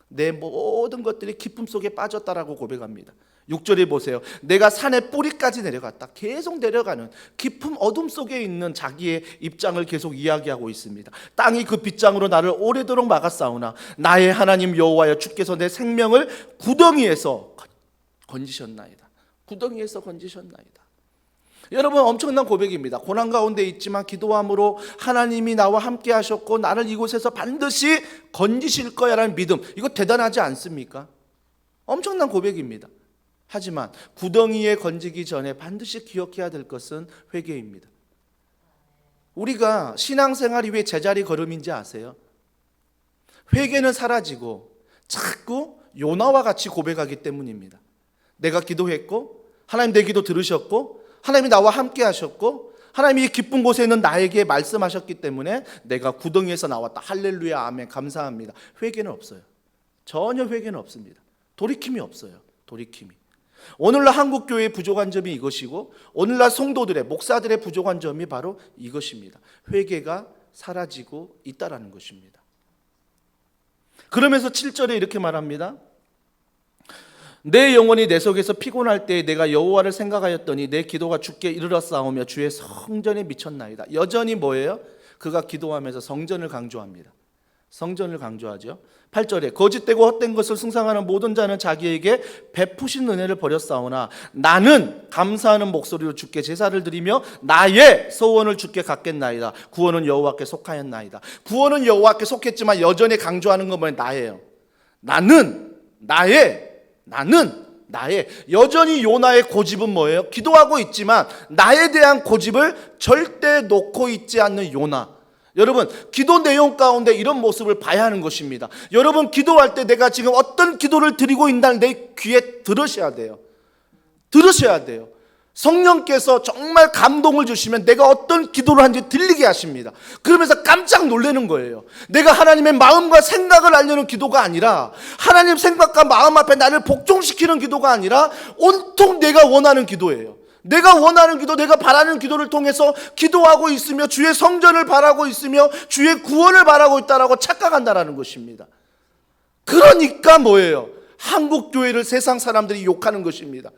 내 모든 것들이 기품 속에 빠졌다라고 고백합니다. 6절에 보세요. 내가 산의 뿌리까지 내려갔다. 계속 내려가는 깊은 어둠 속에 있는 자기의 입장을 계속 이야기하고 있습니다. 땅이 그 빗장으로 나를 오래도록 막았사오나 나의 하나님 여호와여 주께서 내 생명을 구덩이에서 건지셨나이다. 구덩이에서 건지셨나이다. 여러분, 엄청난 고백입니다. 고난 가운데 있지만 기도함으로 하나님이 나와 함께 하셨고 나를 이곳에서 반드시 건지실 거야 라는 믿음, 이거 대단하지 않습니까? 엄청난 고백입니다. 하지만 구덩이에 건지기 전에 반드시 기억해야 될 것은 회개입니다. 우리가 신앙생활이 왜 제자리 걸음인지 아세요? 회개는 사라지고 자꾸 요나와 같이 고백하기 때문입니다. 내가 기도했고 하나님 내 기도 들으셨고 하나님이 나와 함께 하셨고 하나님이 기쁜 곳에 있는 나에게 말씀하셨기 때문에 내가 구덩이에서 나왔다. 할렐루야, 아멘, 감사합니다. 회개는 없어요. 전혀 회개는 없습니다. 돌이킴이 없어요. 돌이킴이. 오늘날 한국교회의 부족한 점이 이것이고 오늘날 성도들의, 목사들의 부족한 점이 바로 이것입니다. 회개가 사라지고 있다라는 것입니다. 그러면서 7절에 이렇게 말합니다. 내 영혼이 내 속에서 피곤할 때 내가 여호와를 생각하였더니 내 기도가 주께 이르렀사오며 주의 성전에 미쳤나이다. 여전히 뭐예요? 그가 기도하면서 성전을 강조합니다. 성전을 강조하죠. 8절에 거짓되고 헛된 것을 숭상하는 모든 자는 자기에게 베푸신 은혜를 버렸사오나 나는 감사하는 목소리로 주께 제사를 드리며 나의 소원을 주께 갖겠나이다. 구원은 여호와께 속하였나이다. 구원은 여호와께 속했지만 여전히 강조하는 건 뭐예요? 나예요. 나의 여전히 요나의 고집은 뭐예요? 기도하고 있지만 나에 대한 고집을 절대 놓고 있지 않는 요나. 여러분, 기도 내용 가운데 이런 모습을 봐야 하는 것입니다. 여러분, 기도할 때 내가 지금 어떤 기도를 드리고 있다는 내 귀에 들으셔야 돼요. 성령께서 정말 감동을 주시면 내가 어떤 기도를 하는지 들리게 하십니다. 그러면서 깜짝 놀라는 거예요. 내가 하나님의 마음과 생각을 알려는 기도가 아니라, 하나님 생각과 마음 앞에 나를 복종시키는 기도가 아니라 온통 내가 원하는 기도예요. 내가 원하는 기도, 내가 바라는 기도를 통해서 기도하고 있으며 주의 성전을 바라고 있으며 주의 구원을 바라고 있다라고 착각한다라는 것입니다. 그러니까 뭐예요? 한국 교회를 세상 사람들이 욕하는 것입니다.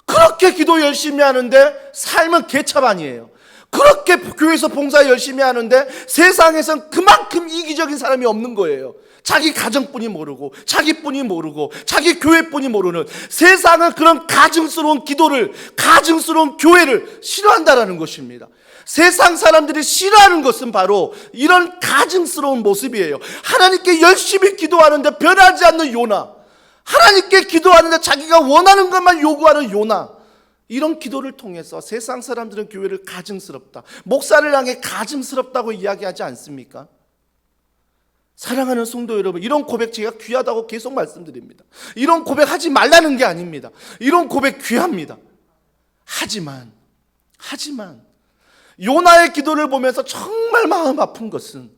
그렇게 기도 열심히 하는데 삶은 개차반이에요. 그렇게 교회에서 봉사 열심히 하는데 세상에선 그만큼 이기적인 사람이 없는 거예요. 자기 가정뿐이 모르고 자기뿐이 모르고 자기 교회뿐이 모르는, 세상은 그런 가증스러운 기도를, 가증스러운 교회를 싫어한다라는 것입니다. 세상 사람들이 싫어하는 것은 바로 이런 가증스러운 모습이에요. 하나님께 열심히 기도하는데 변하지 않는 요나, 하나님께 기도하는데 자기가 원하는 것만 요구하는 요나, 이런 기도를 통해서 세상 사람들은 교회를 가증스럽다, 목사를 향해 가증스럽다고 이야기하지 않습니까? 사랑하는 성도 여러분, 이런 고백 제가 귀하다고 계속 말씀드립니다. 이런 고백하지 말라는 게 아닙니다. 이런 고백 귀합니다. 하지만 요나의 기도를 보면서 정말 마음 아픈 것은,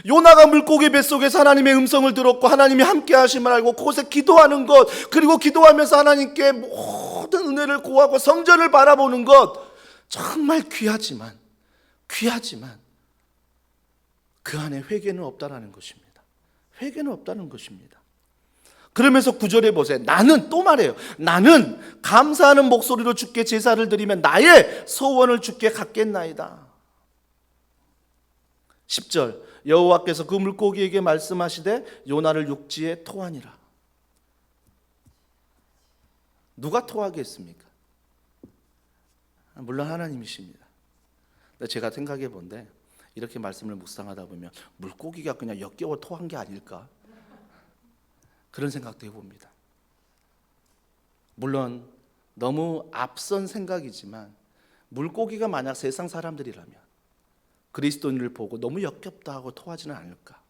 요나가 물고기 뱃속에서 하나님의 음성을 들었고 하나님이 함께 하심을 알고 그곳에 기도하는 것, 그리고 기도하면서 하나님께 모든 은혜를 구하고 성전을 바라보는 것, 정말 귀하지만 그 안에 회개는 없다라는 것입니다. 회개는 없다는 것입니다. 그러면서 9절에 보세요. 나는, 또 말해요. 나는 감사하는 목소리로 주께 제사를 드리면 나의 소원을 주께 갖겠나이다. 10절, 여호와께서 그 물고기에게 말씀하시되 요나를 육지에 토하니라. 누가 토하게 했습니까? 물론 하나님이십니다. 근데 제가 생각해 본데 이렇게 말씀을 묵상하다 보면 물고기가 그냥 역겨워 토한 게 아닐까? 그런 생각도 해봅니다. 물론 너무 앞선 생각이지만 물고기가 만약 세상 사람들이라면 그리스도인을 보고 너무 역겹다 하고 토하지는 않을까?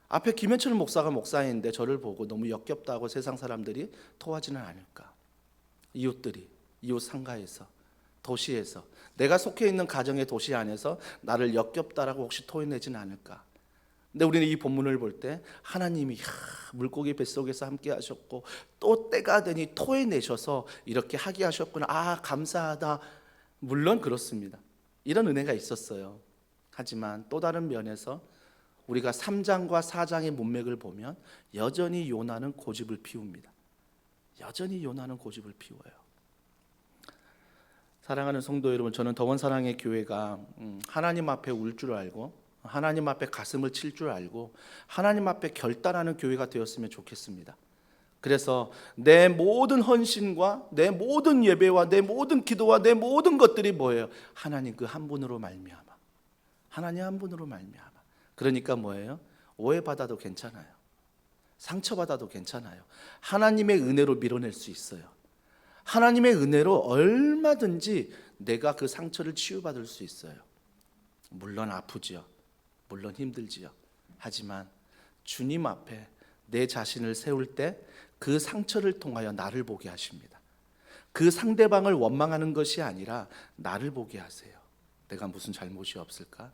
앞에 김현철 목사가 목사인데 저를 보고 너무 역겹다 하고 세상 사람들이 토하지는 않을까? 이웃들이, 이웃 상가에서, 도시에서, 내가 속해 있는 가정의 도시 안에서 나를 역겹다라고 혹시 토해내지는 않을까? 근데 우리는 이 본문을 볼 때 하나님이 물고기 뱃속에서 함께 하셨고 또 때가 되니 토해내셔서 이렇게 하게 하셨구나. 아, 감사하다. 물론 그렇습니다. 이런 은혜가 있었어요. 하지만 또 다른 면에서 우리가 3장과 4장의 문맥을 보면 여전히 요나는 고집을 피웁니다. 여전히 요나는 고집을 피워요. 사랑하는 성도 여러분, 저는 더원사랑의 교회가 하나님 앞에 울 줄 알고 하나님 앞에 가슴을 칠 줄 알고 하나님 앞에 결단하는 교회가 되었으면 좋겠습니다. 그래서 내 모든 헌신과 내 모든 예배와 내 모든 기도와 내 모든 것들이 뭐예요? 하나님 그 한 분으로 말미암아. 하나님 한 분으로 말미암아. 그러니까 뭐예요? 오해받아도 괜찮아요. 상처받아도 괜찮아요. 하나님의 은혜로 밀어낼 수 있어요. 하나님의 은혜로 얼마든지 내가 그 상처를 치유받을 수 있어요. 물론 아프지요. 물론 힘들지요. 하지만 주님 앞에 내 자신을 세울 때 그 상처를 통하여 나를 보게 하십니다. 그 상대방을 원망하는 것이 아니라 나를 보게 하세요. 내가 무슨 잘못이 없을까?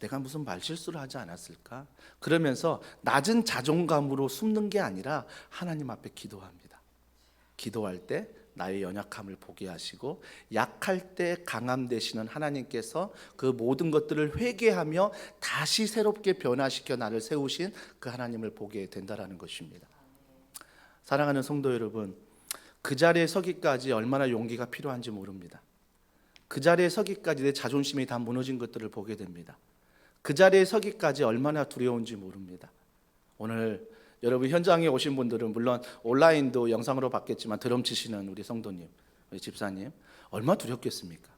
내가 무슨 말실수를 하지 않았을까? 그러면서 낮은 자존감으로 숨는 게 아니라 하나님 앞에 기도합니다. 기도할 때 나의 연약함을 보게 하시고 약할 때 강함 되시는 하나님께서 그 모든 것들을 회개하며 다시 새롭게 변화시켜 나를 세우신 그 하나님을 보게 된다라는 것입니다. 사랑하는 성도 여러분, 그 자리에 서기까지 얼마나 용기가 필요한지 모릅니다. 그 자리에 서기까지 내 자존심이 다 무너진 것들을 보게 됩니다. 그 자리에 서기까지 얼마나 두려운지 모릅니다. 오늘 여러분 현장에 오신 분들은 물론 온라인도 영상으로 봤겠지만 드럼 치시는 우리 성도님, 우리 집사님 얼마나 두렵겠습니까?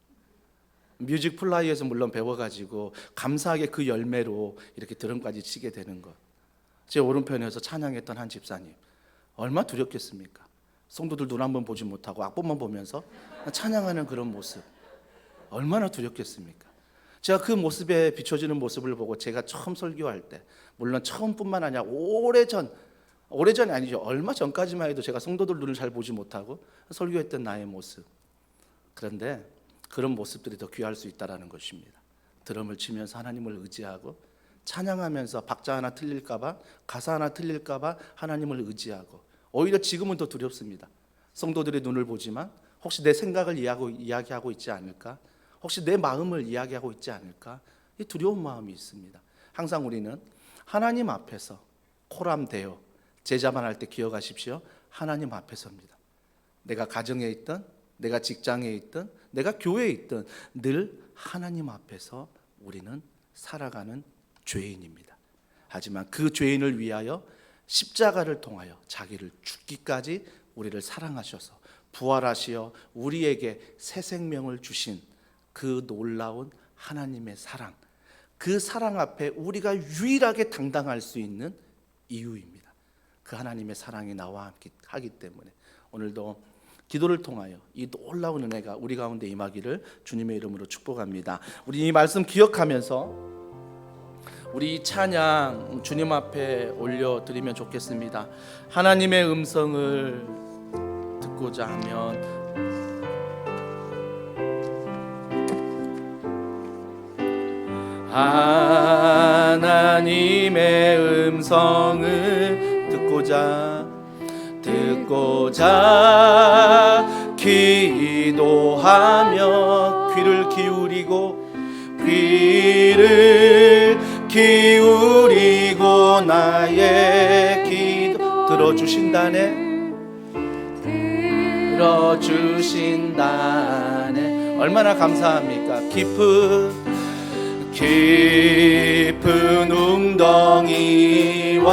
뮤직 플라이에서 물론 배워가지고 감사하게 그 열매로 이렇게 드럼까지 치게 되는 것. 제 오른편에서 찬양했던 한 집사님 얼마나 두렵겠습니까? 성도들 눈 한번 보지 못하고 악보만 보면서 찬양하는 그런 모습 얼마나 두렵겠습니까? 제가 그 모습에 비춰지는 모습을 보고 제가 처음 설교할 때 물론 처음뿐만 아니라 오래전이 아니죠. 얼마 전까지만 해도 제가 성도들 눈을 잘 보지 못하고 설교했던 나의 모습. 그런데 그런 모습들이 더 귀할 수 있다는 것입니다. 드럼을 치면서 하나님을 의지하고 찬양하면서 박자 하나 틀릴까 봐 가사 하나 틀릴까 봐 하나님을 의지하고 오히려 지금은 더 두렵습니다. 성도들의 눈을 보지만 혹시 내 생각을 이야기하고 있지 않을까? 혹시 내 마음을 이야기하고 있지 않을까? 이 두려운 마음이 있습니다. 항상 우리는 하나님 앞에서 코람되어 제자만 할 때 기억하십시오. 하나님 앞에서입니다. 내가 가정에 있든 내가 직장에 있든 내가 교회에 있든 늘 하나님 앞에서 우리는 살아가는 죄인입니다. 하지만 그 죄인을 위하여 십자가를 통하여 자기를 죽기까지 우리를 사랑하셔서 부활하시어 우리에게 새 생명을 주신 그 놀라운 하나님의 사랑, 그 사랑 앞에 우리가 유일하게 당당할 수 있는 이유입니다. 그 하나님의 사랑이 나와 함께 하기 때문에 오늘도 기도를 통하여 이 놀라운 은혜가 우리 가운데 임하기를 주님의 이름으로 축복합니다. 우리 이 말씀 기억하면서 우리 이 찬양 주님 앞에 올려드리면 좋겠습니다. 하나님의 음성을 듣고자 하면 하나님의 음성을 듣고자 기도하며 귀를 기울이고 나의 기도 들어주신다네. 얼마나 감사합니까? 깊은 웅덩이와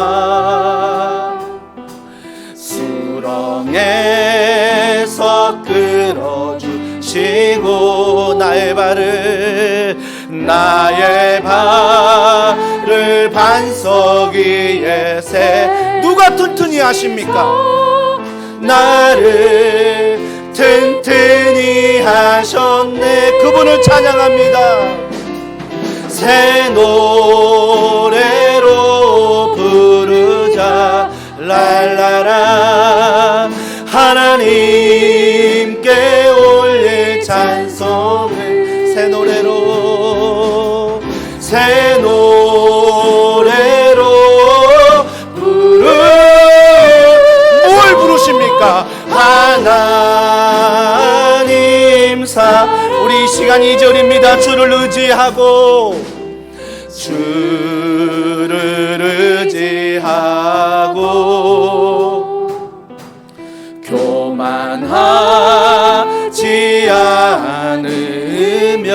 수렁에서 끌어주시고 나의 발을 반석 위에 세 누가 튼튼히 하십니까? 나를 튼튼히 하셨네. 그분을 찬양합니다. 새 노래로 부르자 랄라라. 하나님께 올릴 찬송을 새 노래로 뭘 부르십니까? 하나님 우리 이 시간 2절입니다. 주를 의지하고 교만하지 않으며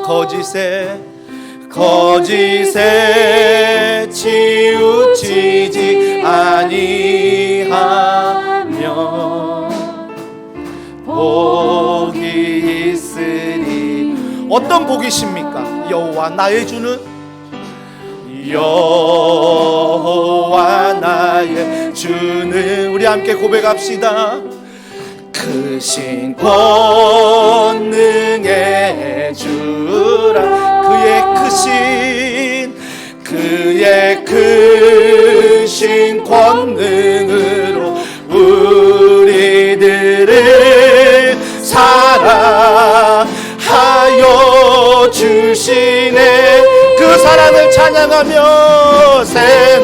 거짓에 치우치지 아니하며 복이 있으리. 어떤 복이십니까? 여호와 나의 주는 여호와 나의 주는 우리 함께 고백합시다. 크신 권능의 주라. 그의 크신 권능으로 우리들을 사랑하여 주시네. 그 사랑을 찬양하며 새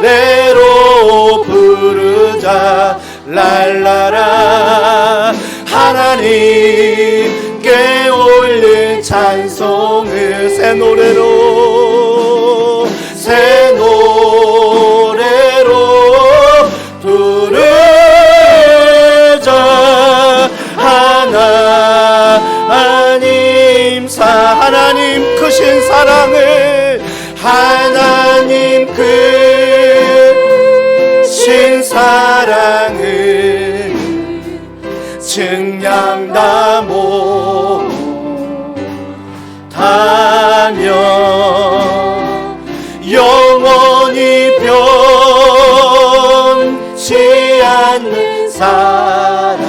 노래로 부르자 랄라라. 하나님께 올릴 찬송을 새 노래로 부르자. 하나님 크신 사랑을 하나님 크신 사랑을 증량다 못하며 영원히 변치 않는 사랑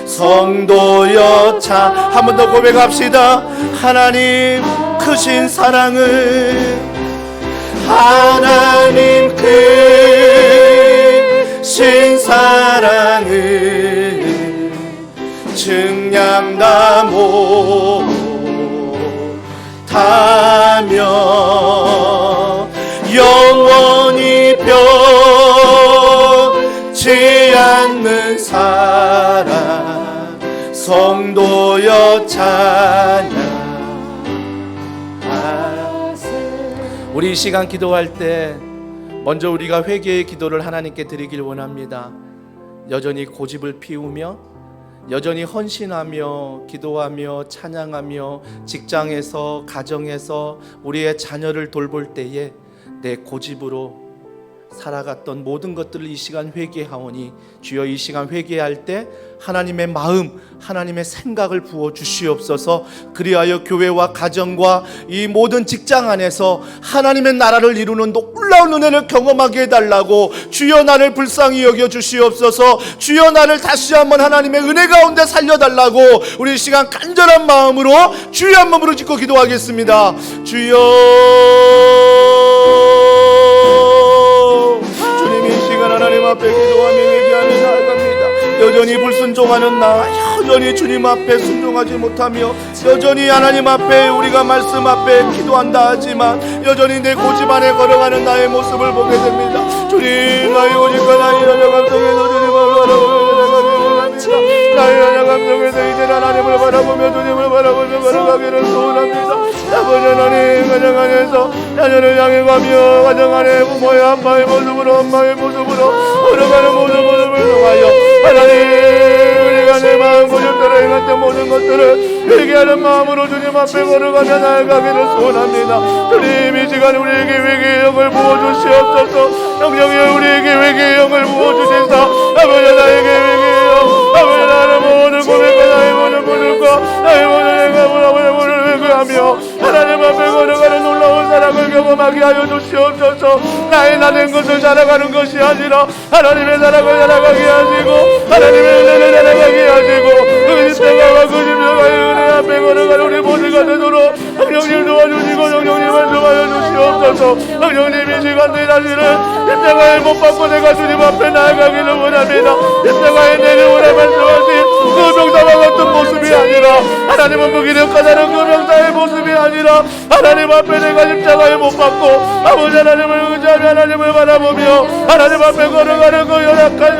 성도여 차. 한 번 더 고백합시다. 하나님 크신 사랑을 하나님 크신 사랑을 증량다 못하며 영원히 변치 않는 사랑 성도여 찬양. 우리 이 시간 기도할 때 먼저 우리가 회개의 기도를 하나님께 드리길 원합니다. 여전히 고집을 피우며 여전히 헌신하며 기도하며 찬양하며 직장에서 가정에서 우리의 자녀를 돌볼 때에 내 고집으로 살아갔던 모든 것들을 이 시간 회개하오니 주여 이 시간 회개할 때 하나님의 마음 하나님의 생각을 부어 주시옵소서. 그리하여 교회와 가정과 이 모든 직장 안에서 하나님의 나라를 이루는 놀라운 은혜를 경험하게 해달라고 주여 나를 불쌍히 여겨 주시옵소서. 주여 나를 다시 한번 하나님의 은혜 가운데 살려달라고 우리 이 시간 간절한 마음으로 주여 한 몸으로 짓고 기도하겠습니다. 주여 하나님 앞에 기도하며 회개하며 나아갑니다. 여전히 불순종하는 나 여전히 주님 앞에 순종하지 못하며 여전히 하나님 앞에 우리가 말씀 앞에 기도한다 하지만 여전히 내 고집 안에 걸어가는 나의 모습을 보게 됩니다. 주님 나의 고집과 나의 연약함 속에서 주님을 바라보며 나의 연약함 속에서 이제 하나님을 바라보며 주님을 바라보며 걸어가기를 소원합니다. 아버지 하나님 가정 안에서 자녀를 향해 가며 가정 안에 부모의 아빠의 모습으로 엄마의 모습으로 걸어가는 모습을 통하여 하나님 우리가 내 마음 고집대로 주님한테 모든 것들을 회개하는 마음으로 주님 앞에 걸어가며 나아가기를 소원합니다. 주님 이 시간 우리에게 회개의 영을 부어주시옵소서. 성령이 우리에게 회개의 영을 부어주신다. 아버지 나에게 회개의 영, 아버지 나를 모든 고백과 나의 모든 고백과 나의 모든 행함을 회개하며 하나님 앞에 걸어가는 놀라운 사랑을 경험하게 하여 주시옵소서. 나의 나된 것을 살아가는 것이 아니라 하나님의 사랑을 살아가게 하시고 하나님의 은혜를 살아가게 하시고 그 십자가와 그 십자가의 은혜 앞에 걸어가는 우리 모두가 되도록 성령님 도와주시고 성령님 말씀하여 주시옵소서. 성령님 이 시간에 다시는 십자가에 못 박고 내가 주님 앞에 나아가기를 원합니다. 십자가에 내려오라 말씀하신 그 병사와 같은 모습이 아니라 하나님은 무기력하다는 그 병사의 모습이 아니라 하나님 앞에 내가 십자가에 못 박고 아버지 하나님을 의지하며 하나님을 바라보며 하나님 앞에 걸어가는 그 연약한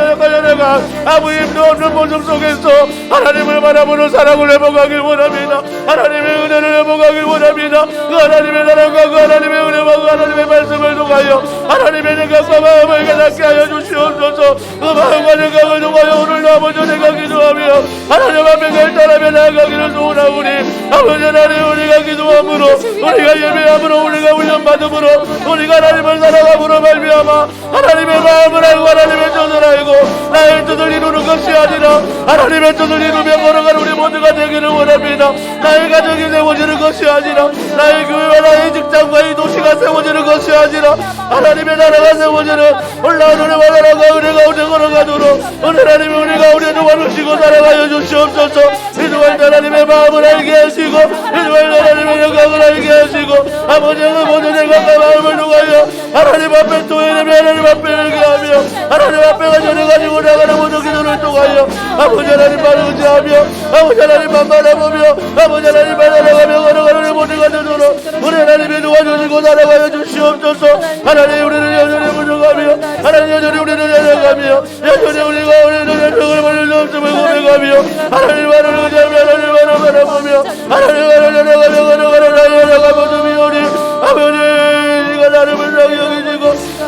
아무 힘도 없는 모습 속에서 하나님을 바라보는 사랑을 회복하길 원합니다. 하나님의 은혜를 회복하길 원합니다. 그 하나님의 사랑과 그 하나님의 은혜와 그 하나님의 말씀을 통하여 하나님의 생각과 마음을 깨닫게 하여 주시옵소서. 그 마음과 생각을 통하여 오늘도 아버지 내가 기도하며 하나님 앞에 결단하며 나아가기를 소원하오니 아버지 하나님 우리가 기도함으로 우리가 예배함으로 우리가 훈련받음으로 우리가 하나님을 사랑함으로 말미암아 하나님의 마음을 알고 하나님의 뜻을 알고 나의 뜻을 이루는 것이 아니라 하나님의 뜻을 이루며 걸어가는 우리 모두가 되기를 원합니다. 나의 가정이 세워지는 것이 아니라 나의 교회와 나의 직장과 이 도시가 세워지는 것이 아니라 하나님의 나라가 세워지는 올라온 은혜와 나라가 은혜 가운데 걸어가도록 하나님이 우리 가운데 도와주시고 살아가여 주시옵소서. 이동할 하나님의 마음을 알게 하시고 이동할 하나님의 영광을 알게 하시고 아버지의 모든 생각과 마음을 통하여 하나님 앞에 토해내며 하나님 앞에 회개하며 하나님 앞에 전해가지고 나가는 모든 기도를 통하여 아버지 하나님만 의지하며 아버지 하나님만 바라보며 아버지 하나님만 살아가며 걸어가는 모두가 되도록 우리 하나님이 도와주시고 살아가여 주시옵소서. 하나님 우리를 여전히 부족하며 하나님 여전히 우리를 연약하며 여전히 우리가 우리를 연약을 벌릴 수 없음을 고백하며 하나님만을 의지하며 하나님만을 바라보며 하나님만을 연약하며 걸어가는 나의 연약한 모습이 오니 아버지 네가 나를 불쌍히 여기시고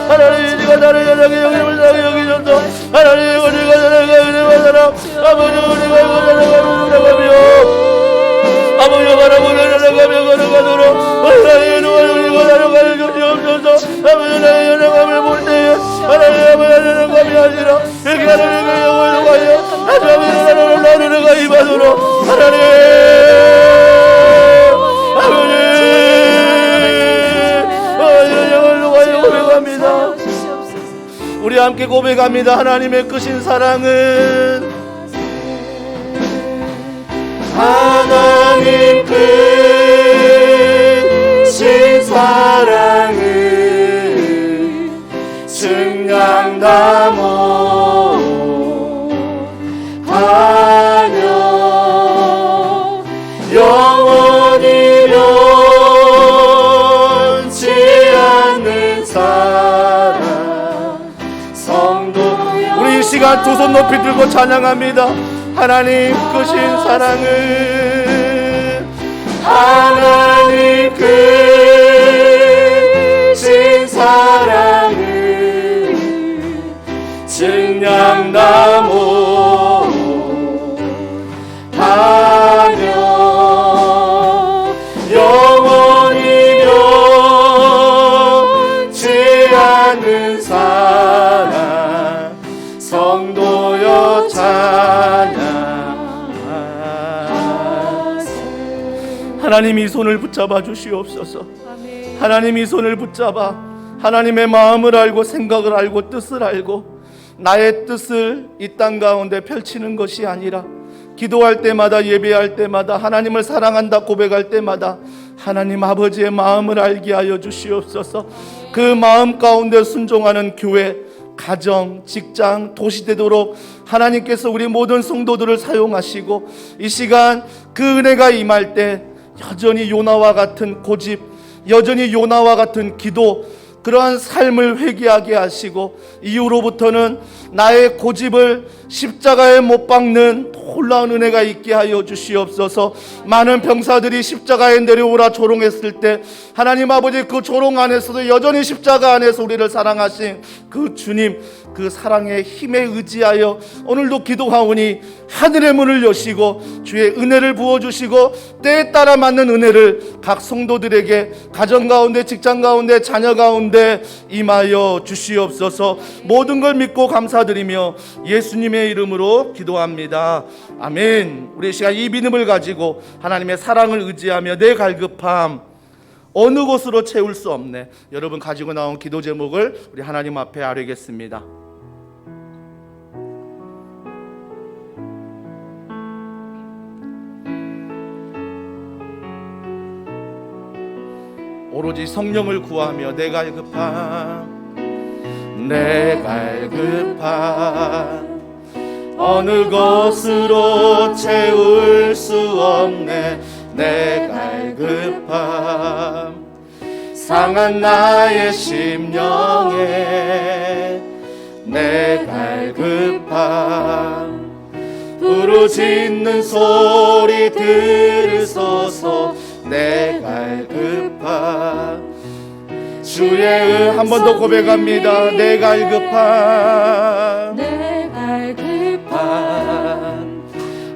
하나님 네가 나를 연약히 여기시고 불쌍히 여기셔서 하나님 우리가 사랑하며 은혜와 사랑 아버지 우리가 이거 사랑하며 아버지 바라보며 살아가며 걸어가도록 하나님 도와주시고 살아가여 주시옵소서. 아버지 나의 연약함을 볼 때에 하나님 아버지 연약함이 아니라 회개하는 그 영을 통하여 하나님의 나라를 나를 내가 임하도록 하나님 아버지 영을 통하여 고백합니다. 우리 함께 고백합니다. 하나님의 크신 사랑은 하나님 크신 사랑은 증량나무 하며 영원히 변치 않는 사랑 성도 우리 이 시간 두 손 높이 들고 찬양합니다. 하나님 크신 사랑은 하나님 크신 사랑은 증량나무 하며 영원히 변치 않는 사랑 성도여 찬양. 하나님 이 손을 붙잡아 주시옵소서. 하나님 이 손을 붙잡아 하나님의 마음을 알고 생각을 알고 뜻을 알고 나의 뜻을 이 땅 가운데 펼치는 것이 아니라 기도할 때마다 예배할 때마다 하나님을 사랑한다 고백할 때마다 하나님 아버지의 마음을 알게 하여 주시옵소서. 그 마음 가운데 순종하는 교회 가정, 직장, 도시 되도록 하나님께서 우리 모든 성도들을 사용하시고 이 시간 그 은혜가 임할 때 여전히 요나와 같은 고집, 여전히 요나와 같은 기도, 그러한 삶을 회개하게 하시고 이후로부터는 나의 고집을 십자가에 못 박는 놀라운 은혜가 있게 하여 주시옵소서. 많은 병사들이 십자가에 내려오라 조롱했을 때 하나님 아버지 그 조롱 안에서도 여전히 십자가 안에서 우리를 사랑하신 그 주님, 그 사랑의 힘에 의지하여 오늘도 기도하오니 하늘의 문을 여시고 주의 은혜를 부어주시고 때에 따라 맞는 은혜를 각 성도들에게 가정 가운데, 직장 가운데, 자녀 가운데 임하여 주시옵소서. 모든 걸 믿고 감사드리며 예수님의 이름으로 기도합니다. 아멘. 우리 시간 이 믿음을 가지고 하나님의 사랑을 의지하며 내 갈급함 어느 곳으로 채울 수 없네. 여러분 가지고 나온 기도 제목을 우리 하나님 앞에 아뢰겠습니다. 오로지 성령을 구하며 내 갈급함, 내 갈급함 어느 것으로 채울 수 없네. 내 갈급함 상한 나의 심령에 내 갈급함 부르짖는 소리 들으소서. 내 갈급함 주의 한 번 더 고백합니다. 내 갈급함, 내 갈급함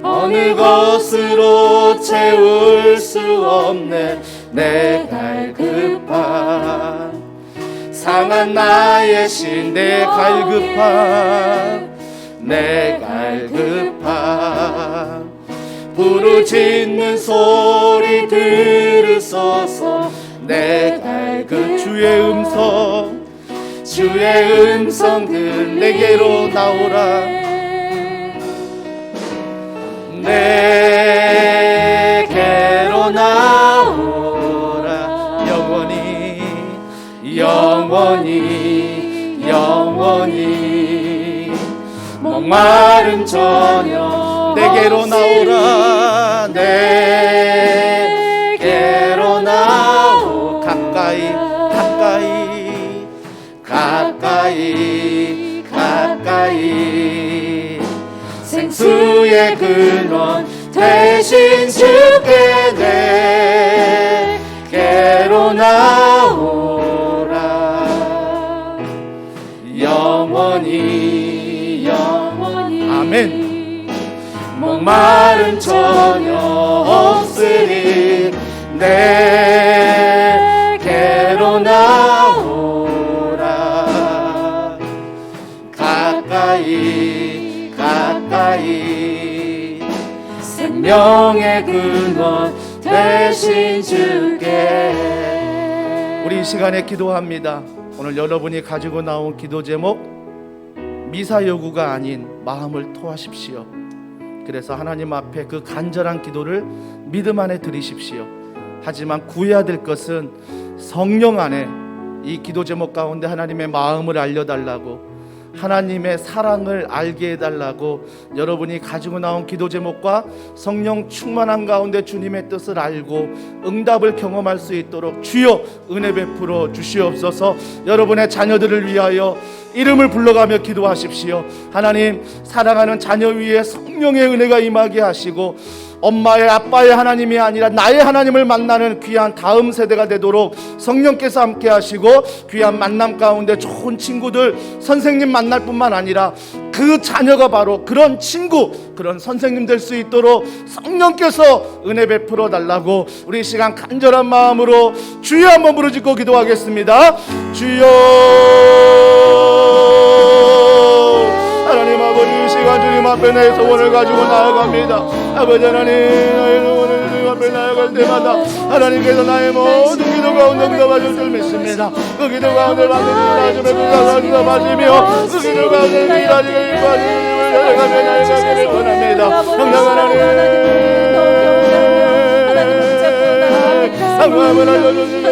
어느 것으로 채울 수 없네. 내 갈급함 상한 나의 신, 내 갈급함, 내 갈급함 부르짖는 소리 들으소서. 내 갈급 주의 음성 내게로 나오라. 내게로 나오라. 영원히 목마름 저녁 내게로 나오라. 내게로 나오. 가까이 생수의 근원 대신 주께 내게로 나오라. 영원히 아멘. 목마른 저녁 없으리 내게로 나오라. 가까이 생명의 근원 되신 주께. 우리 이 시간에 기도합니다. 오늘 여러분이 가지고 나온 기도 제목, 미사 여구가 아닌 마음을 토하십시오. 그래서 하나님 앞에 그 간절한 기도를 믿음 안에 드리십시오. 하지만 구해야 될 것은 성령 안에 이 기도 제목 가운데 하나님의 마음을 알려달라고, 하나님의 사랑을 알게 해달라고, 여러분이 가지고 나온 기도 제목과 성령 충만한 가운데 주님의 뜻을 알고 응답을 경험할 수 있도록 주여 은혜 베풀어 주시옵소서. 여러분의 자녀들을 위하여 이름을 불러가며 기도하십시오. 하나님, 사랑하는 자녀 위에 성령의 은혜가 임하게 하시고 엄마의 아빠의 하나님이 아니라 나의 하나님을 만나는 귀한 다음 세대가 되도록 성령께서 함께 하시고, 귀한 만남 가운데 좋은 친구들, 선생님 만날 뿐만 아니라 그 자녀가 바로 그런 친구, 그런 선생님 될 수 있도록 성령께서 은혜 베풀어 달라고 우리 이 시간 간절한 마음으로 주여 한번 부르짖고 기도하겠습니다. 주여. 하나님 아버지, 이 시간 주님 앞에 내 소원을 가지고 나아갑니다. 아버지 하나님, 나의 소원을 주님 앞에 나아갈 때마다 하나님께서 나의 모든 기도 가운데 응답하실 줄 믿습니다. 그 기도 가운데 받으시며 응답하시며 그 기도 가운데 일하시길 받으시는 열어가며 나의 가기를 원합니다. 성령 하나님, 상관을 알려주시고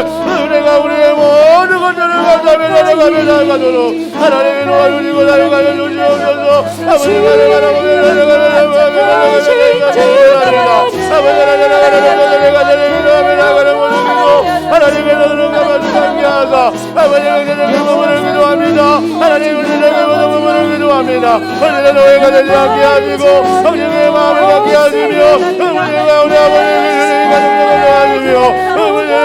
은혜가 우리의 모든 것들을 감사하도록 하나님의 노를 누리고 나아가여 주시옵소서. 아버지가 하나님의 너를 감사하게 하사 아버지의 부분을 기도합니다. 하나님의 부분을 기도합니다. 우리의 노예가 되지 않게 하시고 성령의 마음을 갖게 하시며 우리가 우리 아버지의 가정을 하시며 우리의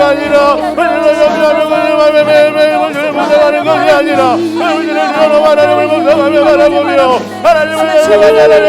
아니라 우리의 매일매일 우리를 묵상하는 것이 아니라 우리를 들어로 하나님을 묵상하며 바라보며 하나님을 바라보며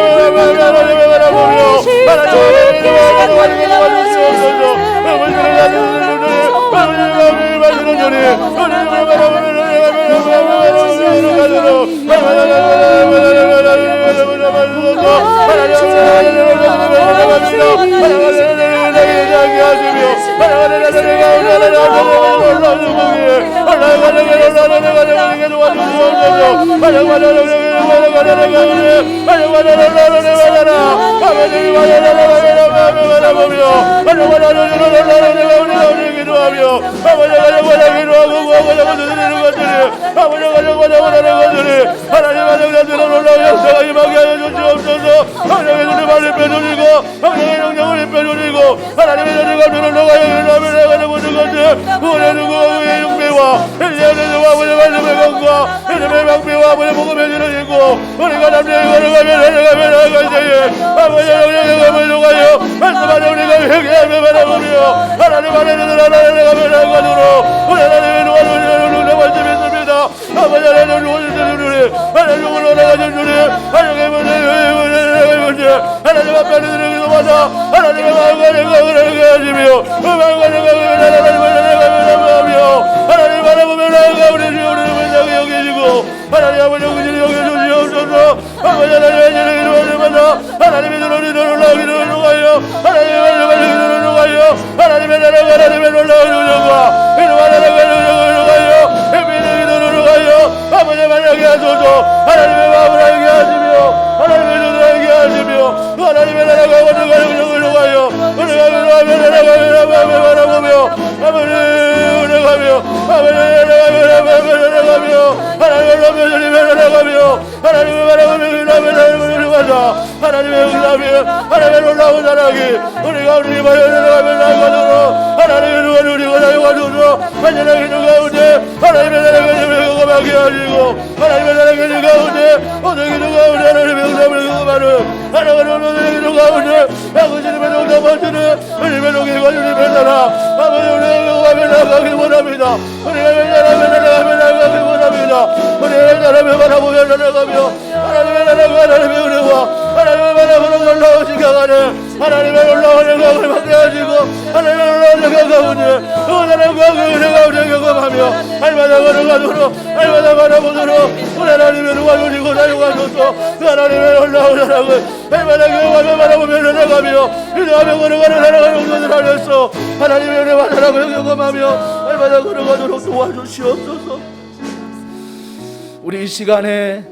우리 이 시간에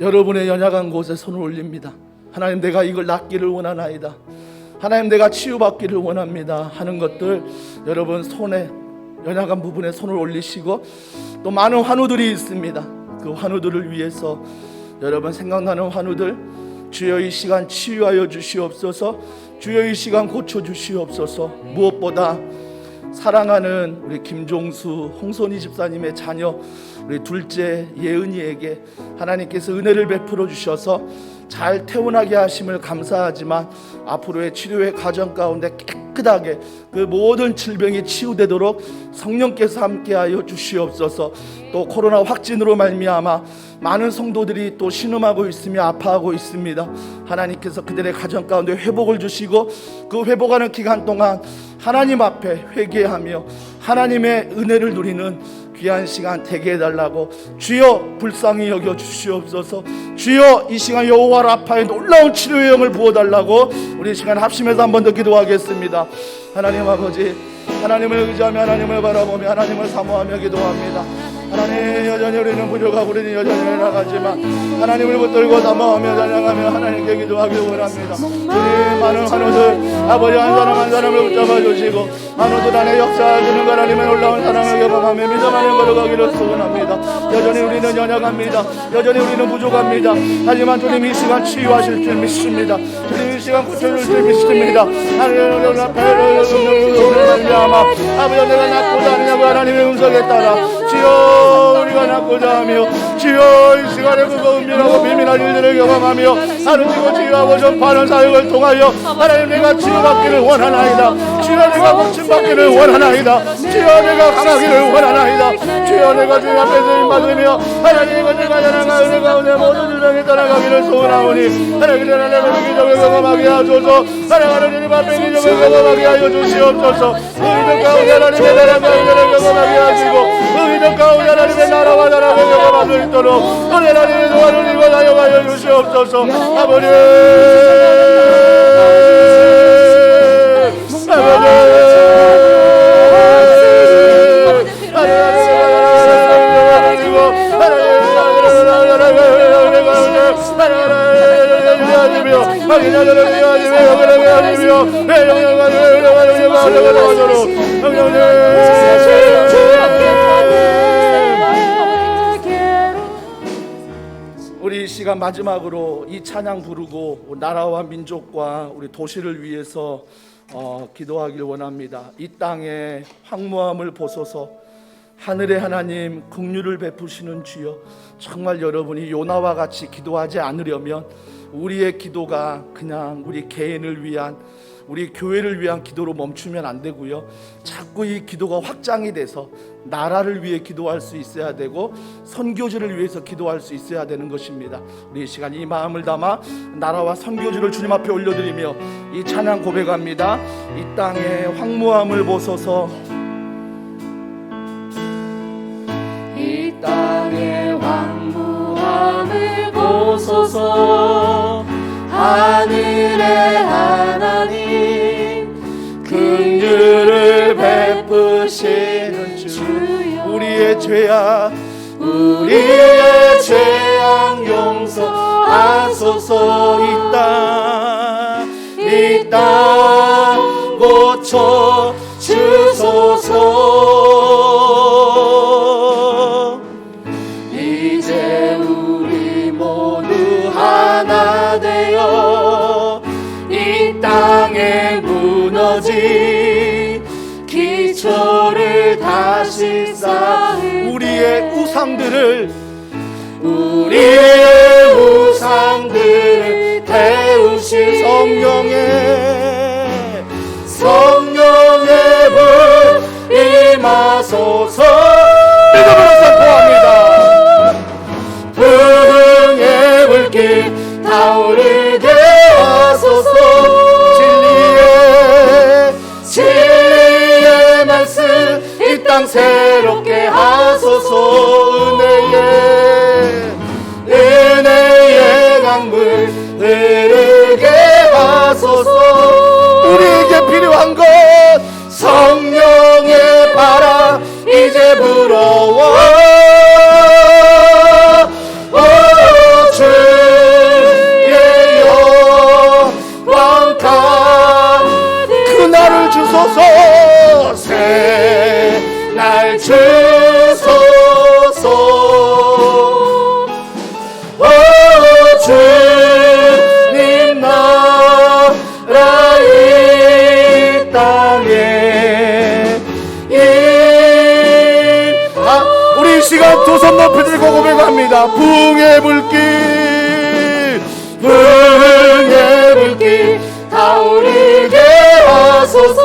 여러분의 연약한 곳에 손을 올립니다. 하나님, 내가 이걸 낫기를 원하나이다. 하나님, 내가 치유받기를 원합니다 하는 것들, 여러분 손에 연약한 부분에 손을 올리시고, 또 많은 환우들이 있습니다. 그 환우들을 위해서 여러분 생각나는 환우들, 주여 이 시간 치유하여 주시옵소서. 주여 이 시간 고쳐 주시옵소서. 무엇보다 사랑하는 우리 김종수, 홍선희 집사님의 자녀 우리 둘째 예은이에게 하나님께서 은혜를 베풀어 주셔서 잘 태어나게 하심을 감사하지만, 앞으로의 치료의 과정 가운데 깨끗하게 그 모든 질병이 치유되도록 성령께서 함께하여 주시옵소서. 또 코로나 확진으로 말미암아 많은 성도들이 또 신음하고 있으며 아파하고 있습니다. 하나님께서 그들의 가정 가운데 회복을 주시고, 그 회복하는 기간 동안 하나님 앞에 회개하며 하나님의 은혜를 누리는 귀한 시간 되게 해달라고 주여 불쌍히 여겨 주시옵소서. 주여 이 시간 여호와 라파의 놀라운 치료의 영을 부어달라고 우리 이 시간 합심해서 한 번 더 기도하겠습니다. 하나님 아버지, 하나님을 의지하며 하나님을 바라보며 하나님을 사모하며 기도합니다. 하나님, 여전히 우리는 부족하고 우리는 여전히 나가지만 하나님을 붙들고 사모하며 찬양하며 하나님께 기도하길 원합니다. 우리 많은 환우들 아버지 한 사람 한 사람을 붙잡아 주시고 환우들 안에 역사하시는 하나님의 놀라운 사랑을 경험하며 믿음하며 걸어가기를 소원합니다. 여전히 우리는 연약합니다. 여전히 우리는 부족합니다. 하지만 주님 이 시간 치유하실 줄 믿습니다. 주님 이 시간 고쳐줄 줄 믿습니다. 하나님 아버지 내가 낫고자 하느냐고 하나님의 음성에 따라 주여 우리가 낫고자 하며 주여 이 시간에 그거 은밀하고 비밀한 일들을 경험하며 하루치고 치유하고 전파하는 사역을 통하여 하나님 내가 치유받기를 원하나이다. 주여 내가 고침받기를 원하나이다. 주여 내가 강하기를 원하나이다. 주여 내가 주님 앞에서 힘받으며 하나님 내가 자랑하여 은혜 가운데 모든 주장에 따라가기를 소원하오니 하나님 하나님의 기적을 경험하게 하소서. 하나님 주님 앞에 기적을 경험하게 하여 주시옵소서. 의적 가운데 하나님의 나라가 은혜를 경험하게 하시고 의적 가운데 하나님의 나라와 나라를 경험할 수 있도록 하나님의 도와를 이고 사용하여 주시옵소서. 아버지 우리 이 시간 마지막으로 이 찬양 부르고 나라와 민족과 우리 도시를 위해서 기도하길 원합니다. 이 땅에 황무함을 보소서. 하늘의 하나님 긍휼을 베푸시는 주여, 정말 여러분이 요나와 같이 기도하지 않으려면 우리의 기도가 그냥 우리 개인을 위한 우리 교회를 위한 기도로 멈추면 안 되고요. 자꾸 이 기도가 확장이 돼서 나라를 위해 기도할 수 있어야 되고 선교지를 위해서 기도할 수 있어야 되는 것입니다. 우리 이 시간 이 마음을 담아 나라와 선교지를 주님 앞에 올려드리며 이 찬양 고백합니다. 이 땅의 황무함을 보소서. 이 땅의 황무함을 보소서. 하늘의 하나님 긍휼을 베푸시는 주, 우리의 죄악 용서하소서. 이 땅 고쳐 주소서. 이제 우리 모두 하나 되어 이 땅에 무너진 기초를 다시 쌓은 우리의 우상들을 태우실 성령의 불 임하소서. 믿음으로 선포합니다. 부흥의 불길 타오르게 하소서. 진리의 말씀 이 땅 새롭게 하소서. 은혜의 강물 흐르게 하소서. 우리에게 필요한 것 성령의 바람 이제 불어와. 주의 영광 그날을 주소서. 새날 주소서. 주님 나라 이 땅에 우리 이 시간 두 손 높이 들고 고백합니다. 부흥의 불길 타오르게 하소서.